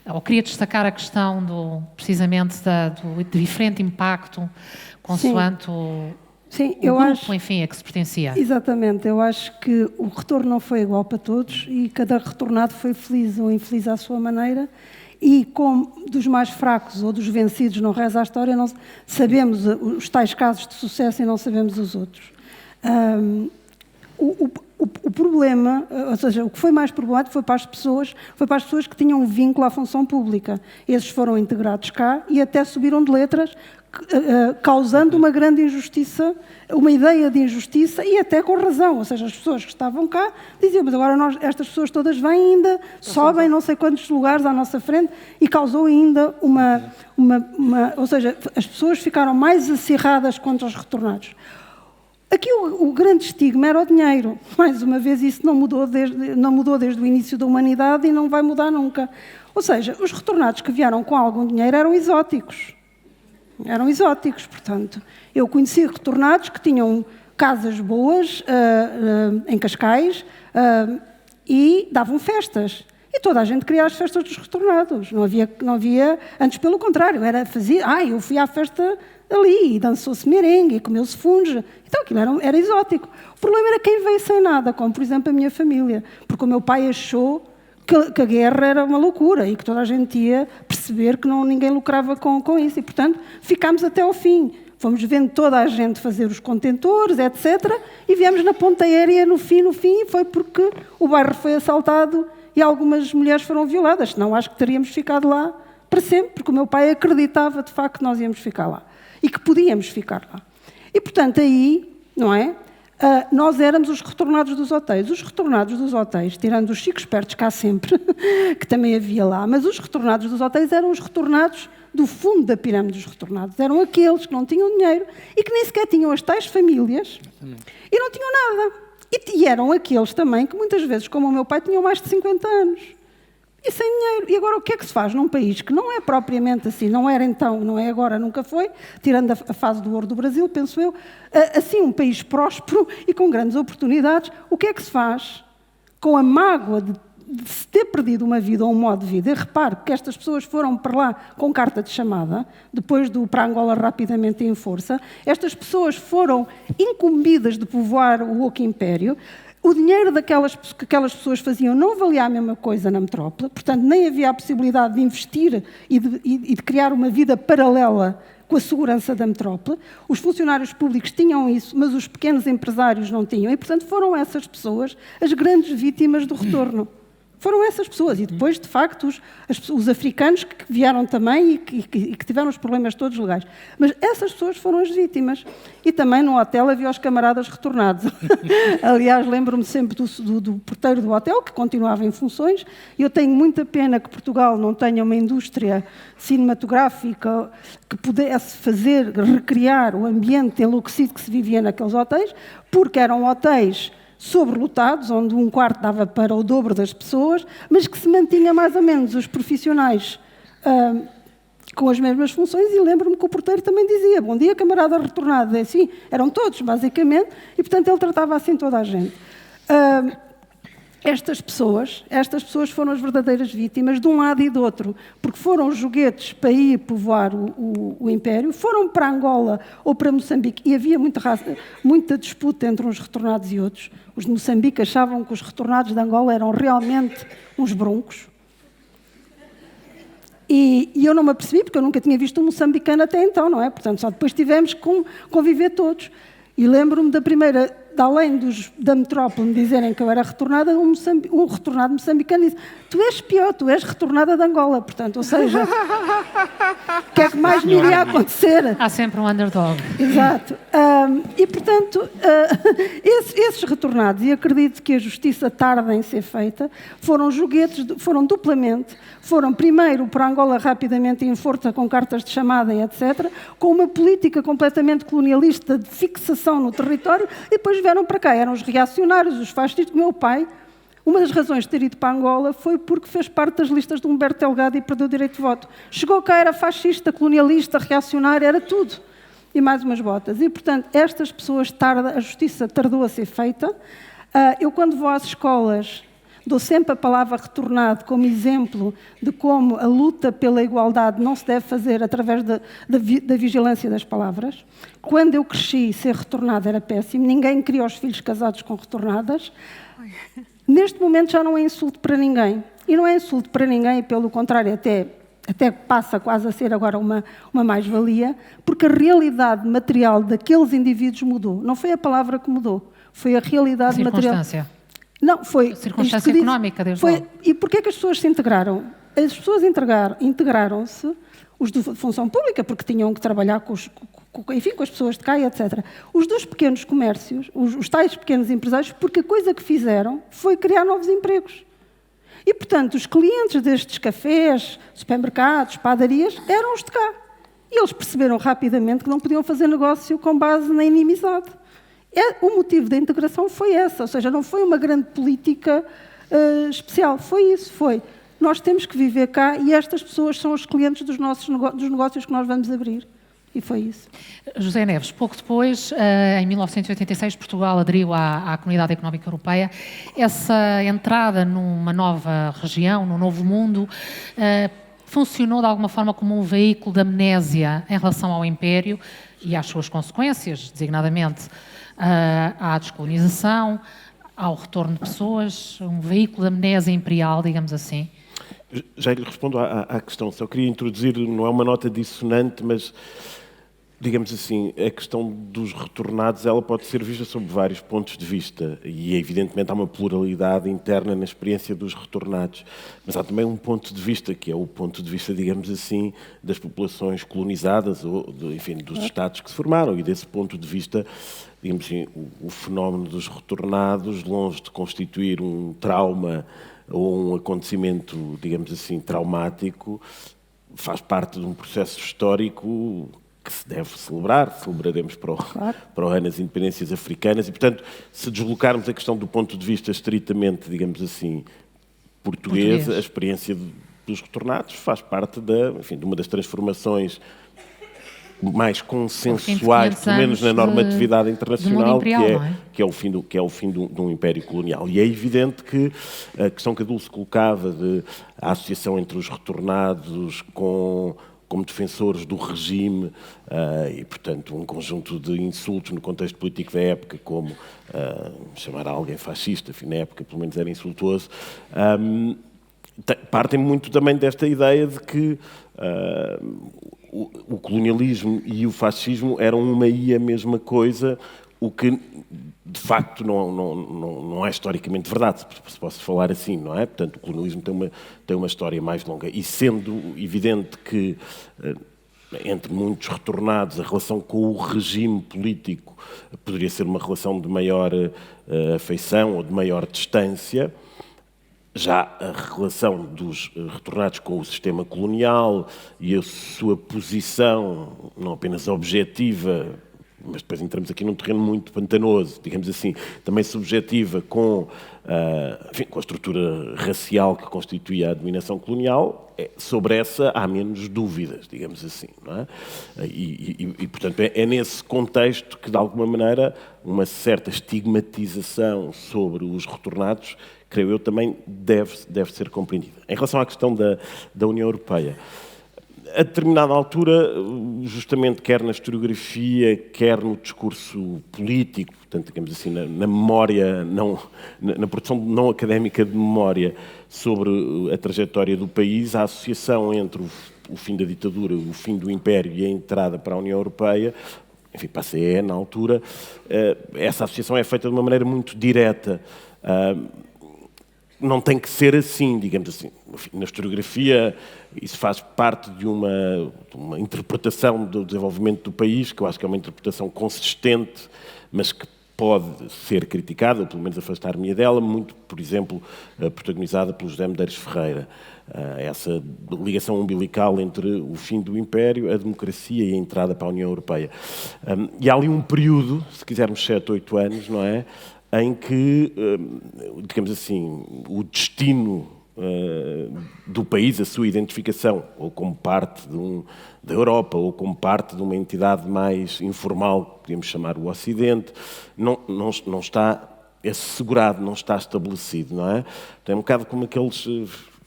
ou queria destacar a questão precisamente do diferente impacto consoante o grupo, enfim, a que se pertencia. Exatamente, eu acho que o retorno não foi igual para todos e cada retornado foi feliz ou infeliz à sua maneira, e como dos mais fracos ou dos vencidos não reza a história, não sabemos os tais casos de sucesso e não sabemos os outros. O problema, ou seja, o que foi mais problemático foi para as pessoas que tinham um vínculo à função pública. Esses foram integrados cá e até subiram de letras, causando uma grande injustiça, uma ideia de injustiça, e até com razão. Ou seja, as pessoas que estavam cá diziam, mas agora estas pessoas todas vêm ainda, sobem não sei quantos lugares à nossa frente, e causou ainda ou seja, as pessoas ficaram mais acirradas contra os retornados. Aqui o grande estigma era o dinheiro. Mais uma vez, isso não mudou desde o início da humanidade e não vai mudar nunca. Ou seja, os retornados que vieram com algum dinheiro eram exóticos. Portanto. Eu conheci retornados que tinham casas boas em Cascais e davam festas. E toda a gente queria as festas dos retornados. Não havia antes pelo contrário, eu fui à festa ali e dançou-se merengue e comeu-se funge. Então aquilo era exótico. O problema era quem veio sem nada, como por exemplo a minha família, porque o meu pai achou que a guerra era uma loucura e que toda a gente ia perceber que ninguém lucrava com isso. E portanto ficámos até ao fim. Fomos vendo toda a gente fazer os contentores, etc. E viemos na ponta aérea no fim, foi porque o bairro foi assaltado e algumas mulheres foram violadas. Senão acho que teríamos ficado lá para sempre, porque o meu pai acreditava de facto que nós íamos ficar lá e que podíamos ficar lá. E portanto aí, não é? Nós éramos os retornados dos hotéis. Os retornados dos hotéis, tirando os chicos espertos cá sempre, que também havia lá, mas os retornados dos hotéis eram os retornados do fundo da pirâmide dos retornados. Eram aqueles que não tinham dinheiro e que nem sequer tinham as tais famílias e não tinham nada. E eram aqueles também que muitas vezes, como o meu pai, tinham mais de 50 anos. E sem dinheiro. E agora o que é que se faz num país que não é propriamente assim, não era então, não é agora, nunca foi, tirando a fase do ouro do Brasil, penso eu, assim um país próspero e com grandes oportunidades, o que é que se faz com a mágoa de se ter perdido uma vida ou um modo de vida? E repare que estas pessoas foram para lá com carta de chamada, depois para Angola rapidamente em força, estas pessoas foram incumbidas de povoar o Oco Império. O dinheiro que aquelas pessoas faziam não valia a mesma coisa na metrópole, portanto nem havia a possibilidade de investir e de criar uma vida paralela com a segurança da metrópole. Os funcionários públicos tinham isso, mas os pequenos empresários não tinham, e portanto foram essas pessoas as grandes vítimas do retorno. Foram essas pessoas. E depois, de facto, os africanos que vieram também e que tiveram os problemas todos legais. Mas essas pessoas foram as vítimas. E também no hotel havia os camaradas retornados. Aliás, lembro-me sempre do porteiro do hotel, que continuava em funções. E eu tenho muita pena que Portugal não tenha uma indústria cinematográfica que pudesse recriar o ambiente enlouquecido que se vivia naqueles hotéis, porque eram hotéis sobrelotados, onde um quarto dava para o dobro das pessoas, mas que se mantinha mais ou menos os profissionais com as mesmas funções, e lembro-me que o porteiro também dizia: bom dia, camarada retornado. Assim, eram todos, basicamente, e portanto ele tratava assim toda a gente. Estas pessoas foram as verdadeiras vítimas de um lado e do outro, porque foram joguetes para ir povoar o Império, foram para Angola ou para Moçambique, e havia muita disputa entre uns retornados e outros. Os de Moçambique achavam que os retornados de Angola eram realmente uns broncos. E eu não me apercebi, porque eu nunca tinha visto um moçambicano até então, não é? Portanto, só depois tivemos que conviver todos. E lembro-me da primeira, além da metrópole me dizerem que eu era retornada, um retornado moçambicano disse: tu és pior, tu és retornada de Angola. Portanto, ou seja, o que é que mais me iria acontecer? Há sempre um underdog. Exato. E, portanto, esses retornados, e acredito que a justiça tarda em ser feita, foram joguetes, foram duplamente. Foram primeiro para Angola rapidamente em força com cartas de chamada e etc., com uma política completamente colonialista de fixação no território, e depois vieram para cá. Eram os reacionários, os fascistas. O meu pai, uma das razões de ter ido para Angola foi porque fez parte das listas de Humberto Delgado e perdeu o direito de voto. Chegou cá, era fascista, colonialista, reacionário, era tudo. E mais umas botas. E, portanto, estas pessoas a justiça tardou a ser feita. Eu, quando vou às escolas, dou sempre a palavra retornado como exemplo de como a luta pela igualdade não se deve fazer através da vigilância das palavras. Quando eu cresci, ser retornada era péssimo. Ninguém queria os filhos casados com retornadas. Neste momento já não é insulto para ninguém. E não é insulto para ninguém, pelo contrário, até passa quase a ser agora uma mais-valia, porque a realidade material daqueles indivíduos mudou. Não foi a palavra que mudou, foi a realidade material. Não, foi... A circunstância económica, desde logo. E porquê que as pessoas se integraram? As pessoas integraram-se, os de função pública, porque tinham que trabalhar com as pessoas de cá, etc. Os dos pequenos comércios, os tais pequenos empresários, porque a coisa que fizeram foi criar novos empregos. E, portanto, os clientes destes cafés, supermercados, padarias, eram os de cá. E eles perceberam rapidamente que não podiam fazer negócio com base na inimizade. O motivo da integração foi essa, ou seja, não foi uma grande política especial, foi isso, foi. Nós temos que viver cá e estas pessoas são os clientes dos negócios que nós vamos abrir. E foi isso. José Neves, pouco depois, em 1986, Portugal aderiu à Comunidade Económica Europeia. Essa entrada numa nova região, num novo mundo, funcionou de alguma forma como um veículo de amnésia em relação ao Império e às suas consequências, designadamente à descolonização, ao retorno de pessoas, um veículo de amnésia imperial, digamos assim? Já lhe respondo à questão, só queria introduzir, não é uma nota dissonante, mas, digamos assim, a questão dos retornados, ela pode ser vista sob vários pontos de vista e, evidentemente, há uma pluralidade interna na experiência dos retornados, mas há também um ponto de vista, que é o ponto de vista, digamos assim, das populações colonizadas ou, enfim, dos Estados que se formaram, e desse ponto de vista, digamos assim, o fenómeno dos retornados, longe de constituir um trauma ou um acontecimento, digamos assim, traumático, faz parte de um processo histórico que se deve celebrar, celebraremos para o ano as independências africanas e, portanto, se deslocarmos a questão do ponto de vista estritamente, digamos assim, português. A experiência dos retornados faz parte de uma das transformações mais consensuais, pelo menos na normatividade internacional, que é o fim de um império colonial. E é evidente que a questão que a Dulce colocava de a associação entre os retornados como defensores do regime e, portanto, um conjunto de insultos no contexto político da época, como chamar alguém fascista, enfim, na época pelo menos era insultuoso, partem muito também desta ideia de que o colonialismo e o fascismo eram uma e a mesma coisa, o que de facto não é historicamente verdade, se posso falar assim, não é? Portanto, o colonialismo tem uma história mais longa. E sendo evidente que, entre muitos retornados, a relação com o regime político poderia ser uma relação de maior afeição ou de maior distância, já a relação dos retornados com o sistema colonial e a sua posição, não apenas objetiva, mas depois entramos aqui num terreno muito pantanoso, digamos assim, também subjetiva com a estrutura racial que constituía a dominação colonial, sobre essa há menos dúvidas, digamos assim, não é? E portanto, é nesse contexto que, de alguma maneira, uma certa estigmatização sobre os retornados, creio eu, também deve ser compreendida. Em relação à questão da União Europeia, a determinada altura, justamente quer na historiografia, quer no discurso político, portanto, digamos assim, na memória, na produção não académica de memória sobre a trajetória do país, a associação entre o fim da ditadura, o fim do Império e a entrada para a União Europeia, enfim, para a CE na altura, essa associação é feita de uma maneira muito direta. Não tem que ser assim, digamos assim. Na historiografia, isso faz parte de uma interpretação do desenvolvimento do país, que eu acho que é uma interpretação consistente, mas que pode ser criticada, ou pelo menos afastar-me dela, muito, por exemplo, protagonizada pelo José Medeiros Ferreira. Essa ligação umbilical entre o fim do Império, a democracia e a entrada para a União Europeia. E há ali um período, se quisermos 7, 8 anos, não é?, em que, digamos assim, o destino do país, a sua identificação, ou como parte da Europa, ou como parte de uma entidade mais informal, que podíamos chamar o Ocidente, não está assegurado, não está estabelecido, não é? Então, é um bocado como aqueles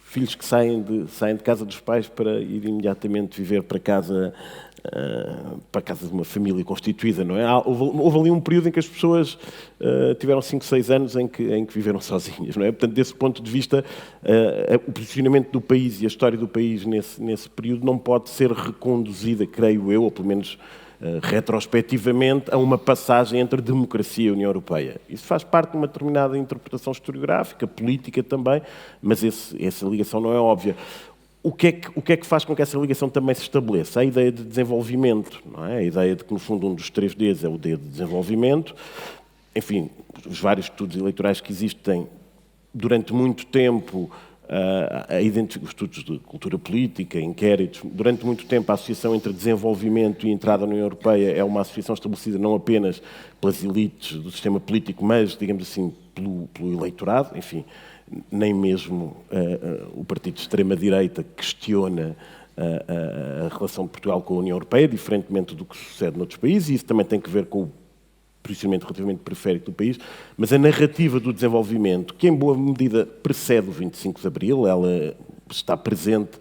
filhos que saem de casa dos pais para ir imediatamente viver para casa de uma família constituída, não é? Houve ali um período em que as pessoas tiveram 5, 6 anos em que viveram sozinhas, não é? Portanto, desse ponto de vista, o posicionamento do país e a história do país nesse período não pode ser reconduzida, creio eu, ou pelo menos retrospectivamente, a uma passagem entre democracia e União Europeia. Isso faz parte de uma determinada interpretação historiográfica, política também, mas essa ligação não é óbvia. O que é que faz com que essa ligação também se estabeleça? A ideia de desenvolvimento, não é? A ideia de que, no fundo, um dos 3 Ds é o D de desenvolvimento. Enfim, os vários estudos eleitorais que existem durante muito tempo, os estudos de cultura política, inquéritos, durante muito tempo a associação entre desenvolvimento e entrada na União Europeia é uma associação estabelecida não apenas pelas elites do sistema político, mas, digamos assim, pelo eleitorado, enfim. Nem mesmo o partido de extrema-direita questiona a relação de Portugal com a União Europeia, diferentemente do que sucede noutros países, e isso também tem que ver com o posicionamento relativamente periférico do país, mas a narrativa do desenvolvimento, que em boa medida precede o 25 de Abril, ela está presente,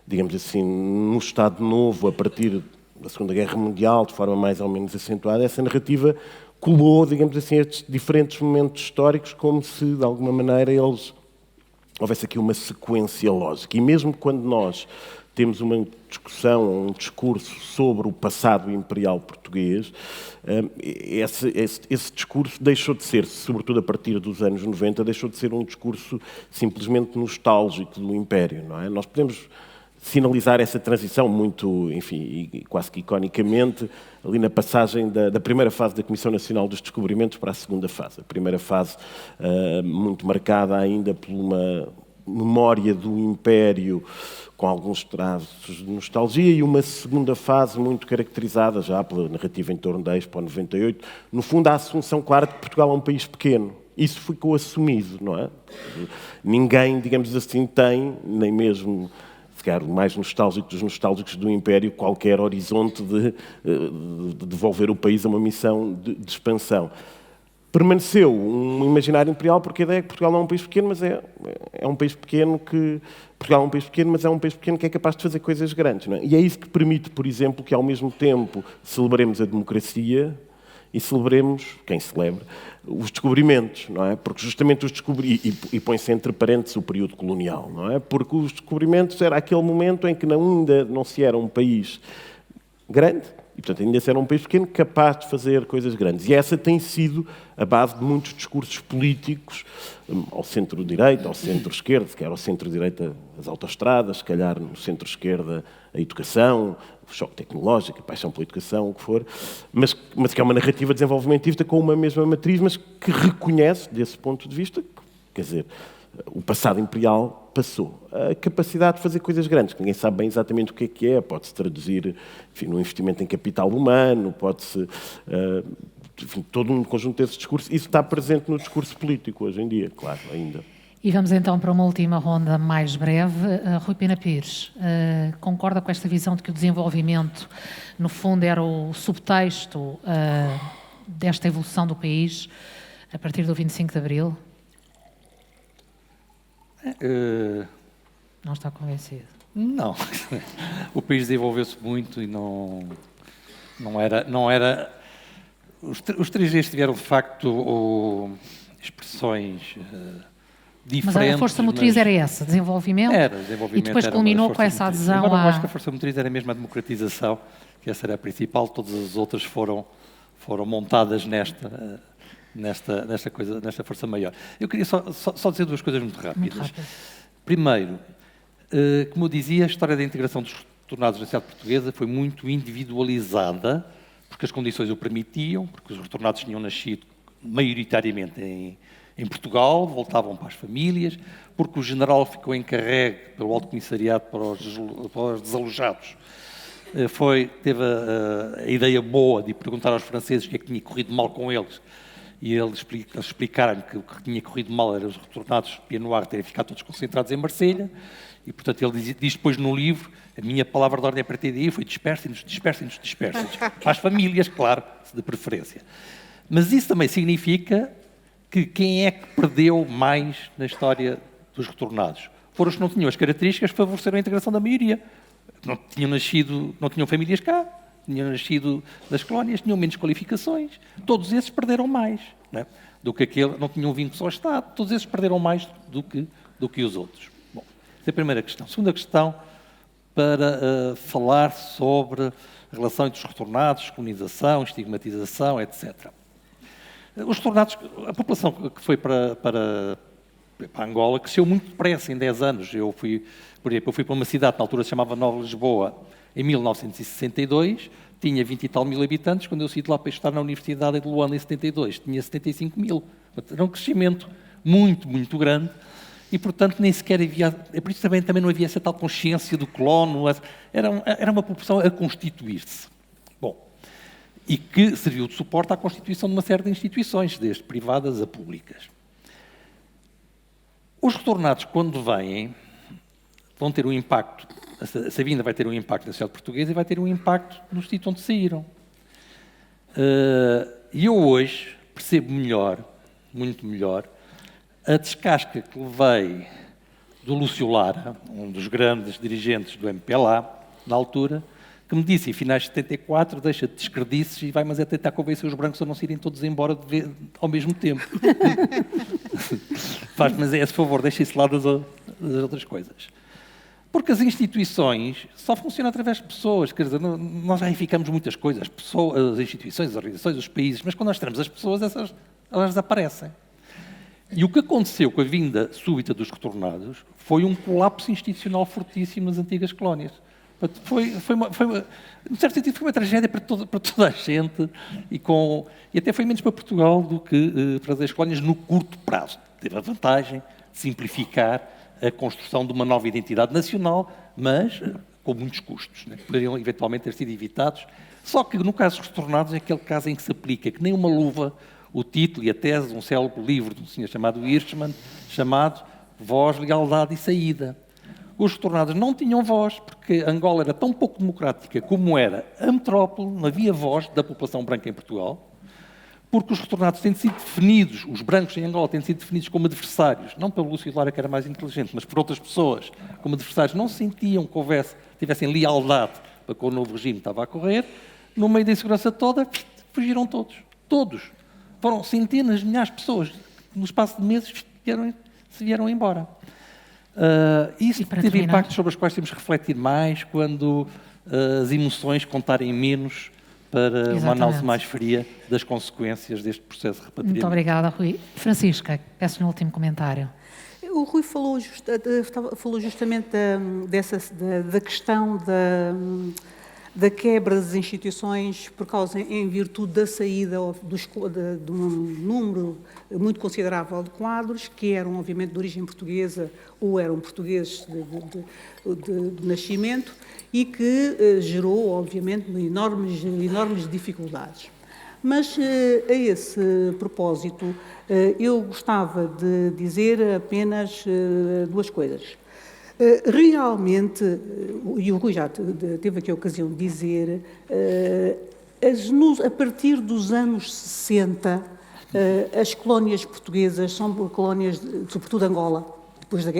digamos assim, no Estado Novo, a partir da Segunda Guerra Mundial, de forma mais ou menos acentuada, essa narrativa colou, digamos assim, estes diferentes momentos históricos como se, de alguma maneira, houvesse aqui uma sequência lógica. E mesmo quando nós temos uma discussão, um discurso sobre o passado imperial português, esse discurso deixou de ser, sobretudo a partir dos anos 90, deixou de ser um discurso simplesmente nostálgico do Império, não é? Nós podemos sinalizar essa transição muito, enfim, e quase que iconicamente, ali na passagem da primeira fase da Comissão Nacional dos Descobrimentos para a segunda fase. A primeira fase muito marcada ainda por uma memória do Império com alguns traços de nostalgia e uma segunda fase muito caracterizada já pela narrativa em torno da Expo 98. No fundo, a assunção clara de que Portugal é um país pequeno. Isso ficou assumido, não é? Ninguém, digamos assim, tem, nem mesmo se calhar, o mais nostálgico dos nostálgicos do Império, qualquer horizonte de devolver o país a uma missão de expansão. Permaneceu um imaginário imperial porque a ideia é que Portugal não é um país pequeno, mas é um país pequeno que... Portugal é um país pequeno, mas é um país pequeno que é capaz de fazer coisas grandes, não é? E é isso que permite, por exemplo, que ao mesmo tempo celebremos a democracia e celebremos, quem celebra, os descobrimentos, não é? Porque justamente os descobrimentos, e põe-se entre parênteses o período colonial, não é? Porque os descobrimentos era aquele momento em que ainda não se era um país grande, E, portanto, ainda era um país pequeno capaz de fazer coisas grandes. E essa tem sido a base de muitos discursos políticos, ao centro-direita, ao centro-esquerda, se calhar ao centro-direita as autoestradas, se calhar no centro-esquerda a educação, o choque tecnológico, a paixão pela educação, o que for, mas que é uma narrativa desenvolvimentivista com uma mesma matriz, mas que reconhece, desse ponto de vista, quer dizer, o passado imperial passou. A capacidade de fazer coisas grandes, que ninguém sabe bem exatamente o que é, pode-se traduzir, enfim, num investimento em capital humano, pode-se... enfim, todo um conjunto desses discursos. Isso está presente no discurso político hoje em dia, claro, ainda. E vamos então para uma última ronda mais breve. Rui Pena Pires, concorda com esta visão de que o desenvolvimento, no fundo, era o subtexto desta evolução do país a partir do 25 de Abril? Não está convencido? Não. O país desenvolveu-se muito e não era... Os 3 Gs tiveram, de facto, expressões diferentes. Mas a força motriz era essa, desenvolvimento? Era, desenvolvimento. E depois culminou com essa adesão Agora, eu acho que a força motriz era mesmo a democratização, que essa era a principal, todas as outras foram montadas nesta força maior. Eu queria só dizer 2 coisas muito rápidas. Muito rápido. Primeiro, como eu dizia, a história da integração dos retornados na sociedade portuguesa foi muito individualizada, porque as condições o permitiam, porque os retornados tinham nascido maioritariamente em Portugal, voltavam para as famílias, porque o general ficou encarregue pelo Alto Comissariado para os desalojados. Teve a ideia boa de perguntar aos franceses o que é que tinha corrido mal com eles, e eles explicaram que o que tinha corrido mal era os retornados de Pianoir terem ficado todos concentrados em Marselha, e, portanto, ele diz depois no livro, a minha palavra de ordem a partir daí foi dispersem-nos. Para as famílias, claro, de preferência. Mas isso também significa que quem é que perdeu mais na história dos retornados? Foram os que não tinham as características que favoreceram a integração da maioria. Não tinham famílias cá, tinham nascido das colónias, tinham menos qualificações. Todos esses perderam mais, não é? Do que aquele, não tinham vínculos ao Estado. Todos esses perderam mais do que os outros. Bom, essa é a primeira questão. Segunda questão, para falar sobre a relação entre os retornados, colonização, estigmatização, etc. Os retornados, a população que foi para Angola cresceu muito depressa, em 10 anos. Por exemplo, eu fui para uma cidade, na altura se chamava Nova Lisboa, em 1962, tinha 20 e tal mil habitantes. Quando eu saí de lá para estudar na Universidade de Luanda, em 72, tinha 75 mil. Era um crescimento muito, muito grande. E, portanto, nem sequer havia... Por isso também não havia essa tal consciência do colono. Era uma população a constituir-se. Bom, e que serviu de suporte à constituição de uma série de instituições, desde privadas a públicas. Os retornados, quando vêm, vão ter um impacto, essa vinda vai ter um impacto na sociedade portuguesa e vai ter um impacto no sítio onde saíram. E eu hoje percebo melhor, muito melhor, a descasca que levei do Lúcio Lara, um dos grandes dirigentes do MPLA, na altura, que me disse, em finais de 74, deixa de descredices e vai, mas é tentar convencer os brancos a não se irem todos embora ao mesmo tempo. Mas é esse favor, deixa isso lá das outras coisas. Porque as instituições só funcionam através de pessoas, quer dizer, nós já ficamos muitas coisas, as instituições, as organizações, os países, mas quando nós temos as pessoas, elas desaparecem. E o que aconteceu com a vinda súbita dos retornados foi um colapso institucional fortíssimo nas antigas colónias. Num certo sentido, foi uma tragédia para toda a gente e até foi menos para Portugal do que para as colónias no curto prazo. Teve a vantagem de simplificar a construção de uma nova identidade nacional, mas com muitos custos, né? Poderiam eventualmente ter sido evitados. Só que no caso dos retornados é aquele caso em que se aplica, que nem uma luva, o título e a tese de um célebre livro de um senhor chamado Hirschman, chamado Voz, Lealdade e Saída. Os retornados não tinham voz, porque Angola era tão pouco democrática como era a metrópole, não havia voz da população branca em Portugal, porque os retornados têm sido definidos, os brancos em Angola têm sido definidos como adversários, não pelo Lúcio Lara, que era mais inteligente, mas por outras pessoas como adversários, não sentiam que tivessem lealdade para com o novo regime que estava a correr. No meio da insegurança toda, fugiram todos. Todos. Foram centenas de milhares de pessoas, no espaço de meses, se vieram embora. Isso teve impactos sobre os quais temos que refletir mais quando as emoções contarem menos para uma Exatamente. análise mais fria das consequências deste processo de repatriamento. Muito obrigada, Rui. Francisca, peço-lhe um último comentário. O Rui falou justamente da questão da quebra das instituições por causa, em virtude da saída de um número muito considerável de quadros que eram, obviamente, de origem portuguesa ou eram portugueses de nascimento e que gerou, obviamente, enormes dificuldades. Mas, a esse propósito, eu gostava de dizer apenas duas coisas. Realmente, e o Rui já teve aqui a ocasião de dizer, a partir dos anos 60, as colónias portuguesas são colónias, sobretudo Angola, depois da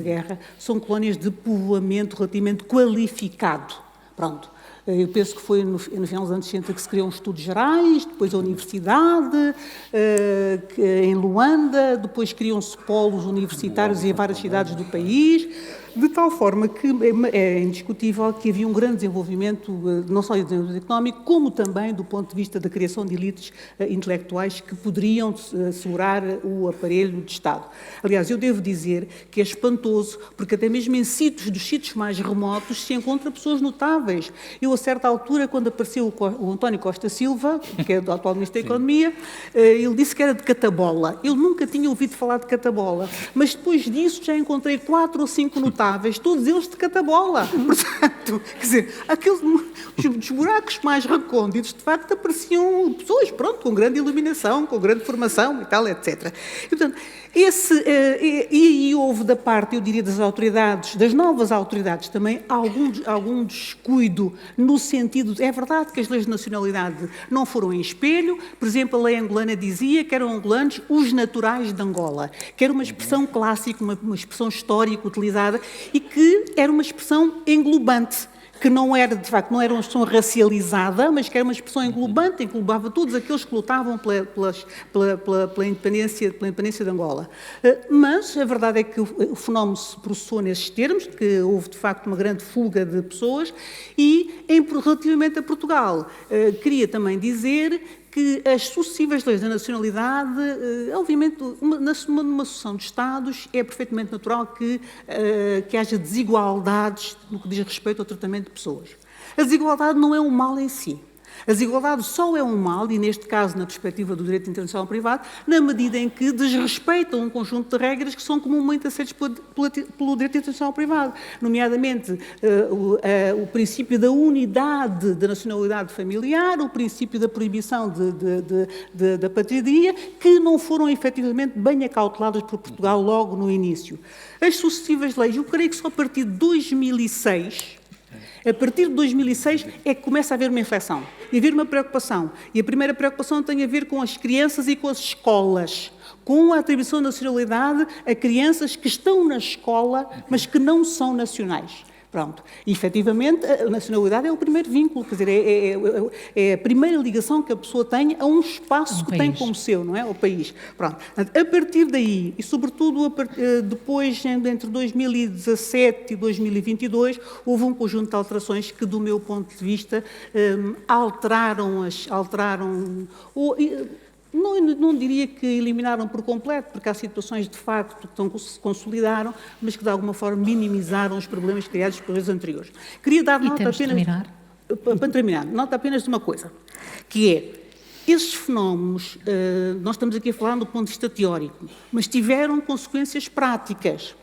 guerra, são colónias de povoamento relativamente qualificado. Pronto. Eu penso que foi no final dos anos 60 que se criam os estudos gerais, depois a universidade, em Luanda, depois criam-se polos universitários em várias cidades do país, de tal forma que é indiscutível que havia um grande desenvolvimento, não só do desenvolvimento económico, como também do ponto de vista da criação de elites intelectuais que poderiam segurar o aparelho de Estado. Aliás, eu devo dizer que é espantoso, porque até mesmo em dos sítios mais remotos se encontra pessoas notáveis. Eu, a certa altura, quando apareceu o António Costa Silva, que é o atual Ministro da Economia, ele disse que era de Catabola. Eu nunca tinha ouvido falar de Catabola, mas depois disso já encontrei 4 ou 5 notáveis, todos eles de Catabola. Portanto, quer dizer, os buracos mais recônditos, de facto, apareciam pessoas, pronto, com grande iluminação, com grande formação e tal, etc. E, portanto, e houve da parte, eu diria, das autoridades, das novas autoridades também, algum descuido no sentido, é verdade que as leis de nacionalidade não foram em espelho, por exemplo, a lei angolana dizia que eram angolanos os naturais de Angola, que era uma expressão clássica, uma expressão histórica utilizada e que era uma expressão englobante, que não era, de facto, não era uma expressão racializada, mas que era uma expressão englobante, englobava todos aqueles que lutavam pela independência de Angola. Mas a verdade é que o fenómeno se processou nesses termos, que houve, de facto, uma grande fuga de pessoas, e, relativamente a Portugal, queria também dizer que as sucessivas leis da nacionalidade, obviamente, numa sucessão de Estados, é perfeitamente natural que haja desigualdades no que diz respeito ao tratamento de pessoas. A desigualdade não é um mal em si. A desigualdade só é um mal, e neste caso, na perspectiva do direito internacional privado, na medida em que desrespeita um conjunto de regras que são comumente aceitas pelo direito internacional privado, nomeadamente o princípio da unidade da nacionalidade familiar, o princípio da proibição da patria, que não foram efetivamente bem acauteladas por Portugal logo no início. As sucessivas leis, eu creio que só a partir de 2006... A partir de 2006 é que começa a haver uma inflexão e a haver uma preocupação. E a primeira preocupação tem a ver com as crianças e com as escolas, com a atribuição de nacionalidade a crianças que estão na escola, mas que não são nacionais. Pronto. E, efetivamente, a nacionalidade é o primeiro vínculo, quer dizer, é a primeira ligação que a pessoa tem a um espaço que tem como seu, não é? O país. Pronto. A partir daí, e sobretudo depois, entre 2017 e 2022, houve um conjunto de alterações que, do meu ponto de vista, não diria que eliminaram por completo, porque há situações de facto que se consolidaram, mas que de alguma forma minimizaram os problemas criados pelos períodos anteriores. Queria dar nota apenas, para terminar, nota apenas de uma coisa, que é, esses fenómenos, nós estamos aqui a falar do ponto de vista teórico, mas tiveram consequências práticas.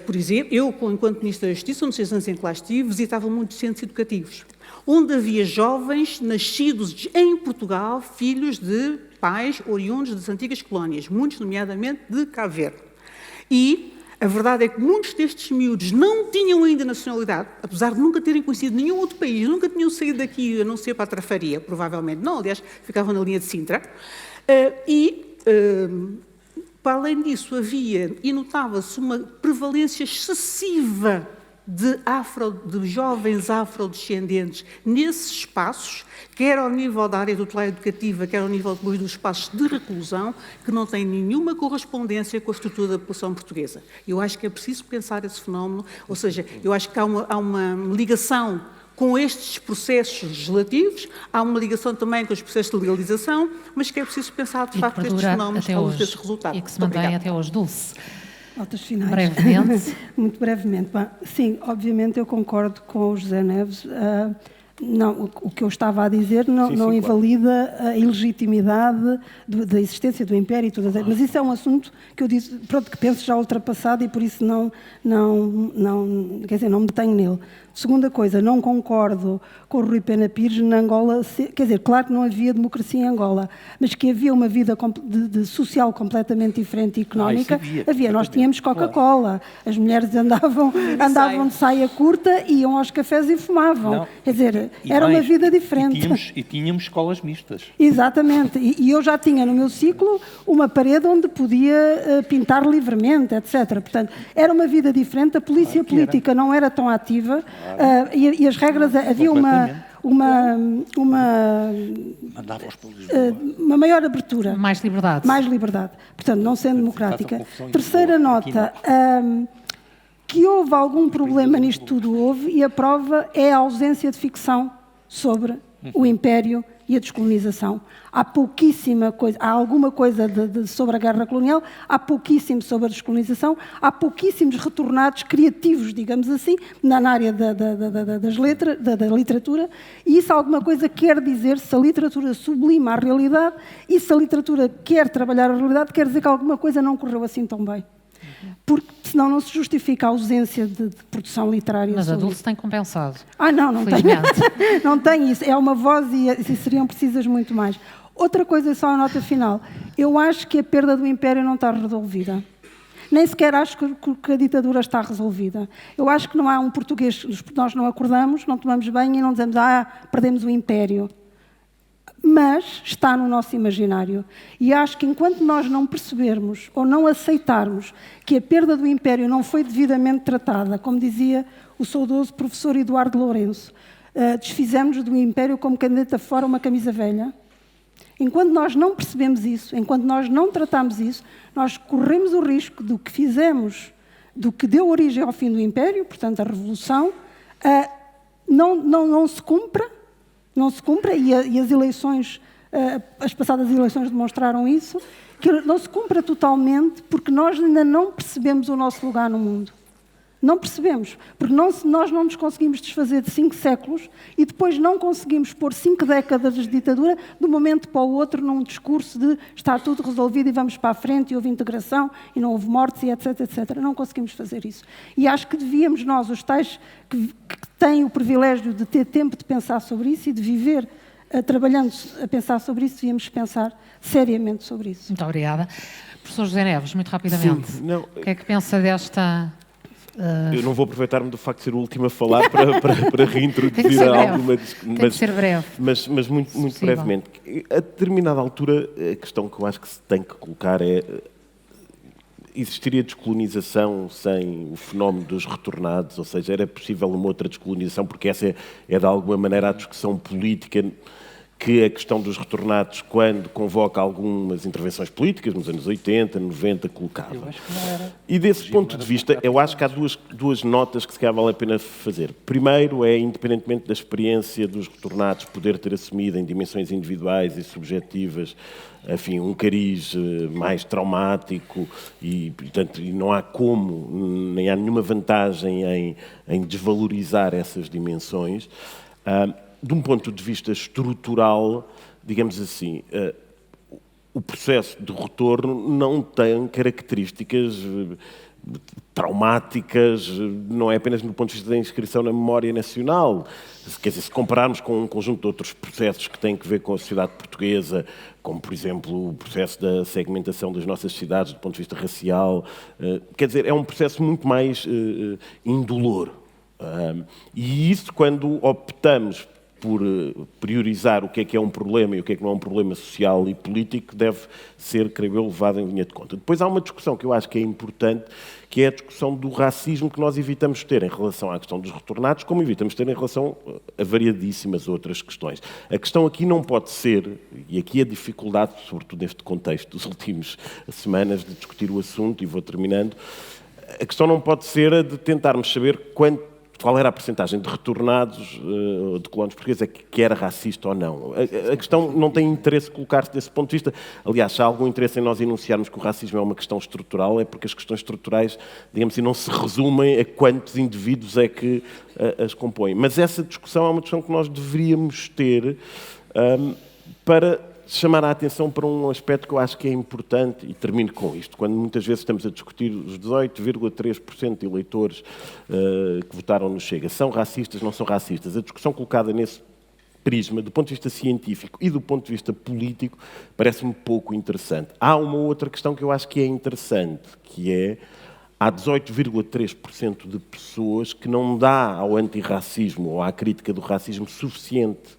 Por exemplo, eu, enquanto Ministro da Justiça, nos 6 anos em que lá estive, visitava muitos centros educativos, onde havia jovens nascidos em Portugal, filhos de pais oriundos das antigas colónias, muitos, nomeadamente, de Cabo Verde. E a verdade é que muitos destes miúdos não tinham ainda nacionalidade, apesar de nunca terem conhecido nenhum outro país, nunca tinham saído daqui, a não ser para a Trafaria, provavelmente não, aliás, ficavam na linha de Sintra. Para além disso, havia e notava-se uma prevalência excessiva de jovens afrodescendentes nesses espaços, quer ao nível da área tutelar educativa, quer ao nível depois dos espaços de reclusão, que não têm nenhuma correspondência com a estrutura da população portuguesa. Eu acho que é preciso pensar esse fenómeno, ou seja, eu acho que há uma ligação com estes processos legislativos, há uma ligação também com os processos de legalização, mas que é preciso pensar, de facto, estes fenómenos à luz destes resultados. E que se mantém até hoje. Dulce. Notas finais. Brevemente. Muito brevemente. Bom, sim, obviamente eu concordo com o José Neves. Não, o que eu estava a dizer não invalida a ilegitimidade da existência do Império e tudo, mas isso é um assunto que eu disse, pronto, que penso já ultrapassado e por isso quer dizer, não me detenho nele. Segunda coisa, não concordo com o Rui Pena Pires na Angola, quer dizer, claro que não havia democracia em Angola, mas que havia uma vida de social completamente diferente e económica. Havia, nós tínhamos Coca-Cola, as mulheres andavam de saia curta, iam aos cafés e fumavam. Não. Quer dizer, era uma vida diferente. E tínhamos escolas mistas. Exatamente. E eu já tinha no meu ciclo uma parede onde podia pintar livremente, etc. Portanto, era uma vida diferente. A polícia política não era tão ativa e as regras... Havia uma maior abertura. Mais liberdade. Mais liberdade. Portanto, não sendo democrática. Terceira nota... Que houve algum problema nisto tudo, houve, e a prova é a ausência de ficção sobre o Império e a descolonização. Há pouquíssima coisa, há alguma coisa sobre a guerra colonial, há pouquíssimo sobre a descolonização, há pouquíssimos retornados criativos, digamos assim, na área da literatura, e isso alguma coisa quer dizer, se a literatura sublima a realidade e se a literatura quer trabalhar a realidade, quer dizer que alguma coisa não correu assim tão bem. Porque senão não se justifica a ausência de produção literária. Mas a Dulce tem compensado. Não tem. Não tem isso. É uma voz e seriam precisas muito mais. Outra coisa, só a nota final. Eu acho que a perda do Império não está resolvida. Nem sequer acho que a ditadura está resolvida. Eu acho que não há um português, nós não acordamos, não tomamos banho e não dizemos, perdemos o Império. Mas está no nosso imaginário. E acho que enquanto nós não percebermos ou não aceitarmos que a perda do Império não foi devidamente tratada, como dizia o saudoso professor Eduardo Lourenço, desfizemos do Império como quem deita fora uma camisa velha. Enquanto nós não percebemos isso, enquanto nós não tratamos isso, nós corremos o risco do que fizemos, do que deu origem ao fim do Império, portanto a Revolução, não se cumpra. Não se cumpra, e as eleições, as passadas eleições demonstraram isso, que não se cumpra totalmente porque nós ainda não percebemos o nosso lugar no mundo. Não percebemos, porque nós não nos conseguimos desfazer de 5 séculos e depois não conseguimos pôr 5 décadas de ditadura de um momento para o outro num discurso de está tudo resolvido e vamos para a frente e houve integração e não houve mortes e etc, etc. Não conseguimos fazer isso. E acho que devíamos nós, os tais que têm o privilégio de ter tempo de pensar sobre isso e de viver trabalhando a pensar sobre isso, devíamos pensar seriamente sobre isso. Muito obrigada. Professor José Neves, muito rapidamente. O que é que pensa desta... Eu não vou aproveitar-me do facto de ser o último a falar para reintroduzir alguma... Tem que ser breve. Mas muito brevemente. A determinada altura, a questão que eu acho que se tem que colocar é: existiria descolonização sem o fenómeno dos retornados? Ou seja, era possível uma outra descolonização? Porque essa é de alguma maneira a discussão política que a questão dos retornados, quando convoca algumas intervenções políticas, nos anos 80, 90, colocava. E desse ponto de vista, eu acho que há duas notas que se calhar vale a pena fazer. Primeiro é, independentemente da experiência dos retornados poder ter assumido em dimensões individuais e subjetivas, enfim, um cariz mais traumático e, portanto, não há como, nem há nenhuma vantagem em desvalorizar essas dimensões. De um ponto de vista estrutural, digamos assim, o processo de retorno não tem características traumáticas, não é apenas do ponto de vista da inscrição na memória nacional. Quer dizer, se compararmos com um conjunto de outros processos que têm que ver com a sociedade portuguesa, como, por exemplo, o processo da segmentação das nossas cidades do ponto de vista racial, quer dizer, é um processo muito mais indolor. E isso, quando optamos por priorizar o que é um problema e o que não é um problema social e político, deve ser, creio eu, levado em linha de conta. Depois há uma discussão que eu acho que é importante, que é a discussão do racismo que nós evitamos ter em relação à questão dos retornados, como evitamos ter em relação a variadíssimas outras questões. A questão aqui não pode ser, e aqui a dificuldade, sobretudo neste contexto das últimas semanas, de discutir o assunto, e vou terminando, a questão não pode ser a de tentarmos saber qual era a percentagem de retornados de colonos portugueses que era racista ou não. A questão não tem interesse colocar-se desse ponto de vista. Aliás, se há algum interesse em nós enunciarmos que o racismo é uma questão estrutural, é porque as questões estruturais, digamos assim, não se resumem a quantos indivíduos é que as compõem. Mas essa discussão é uma discussão que nós deveríamos ter para chamar a atenção para um aspecto que eu acho que é importante, e termino com isto, quando muitas vezes estamos a discutir os 18,3% de eleitores que votaram no Chega, são racistas, não são racistas, a discussão colocada nesse prisma, do ponto de vista científico e do ponto de vista político, parece-me pouco interessante. Há uma outra questão que eu acho que é interessante, que é, há 18,3% de pessoas que não dá ao antirracismo ou à crítica do racismo suficiente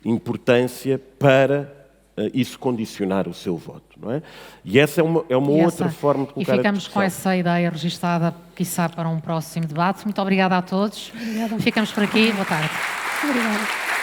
importância para isso condicionar o seu voto, não é? E essa é uma outra forma de colocar a discussão. E ficamos com essa ideia registada, quiçá, para um próximo debate. Muito obrigada a todos. Obrigada. Ficamos por aqui. Boa tarde. Obrigada.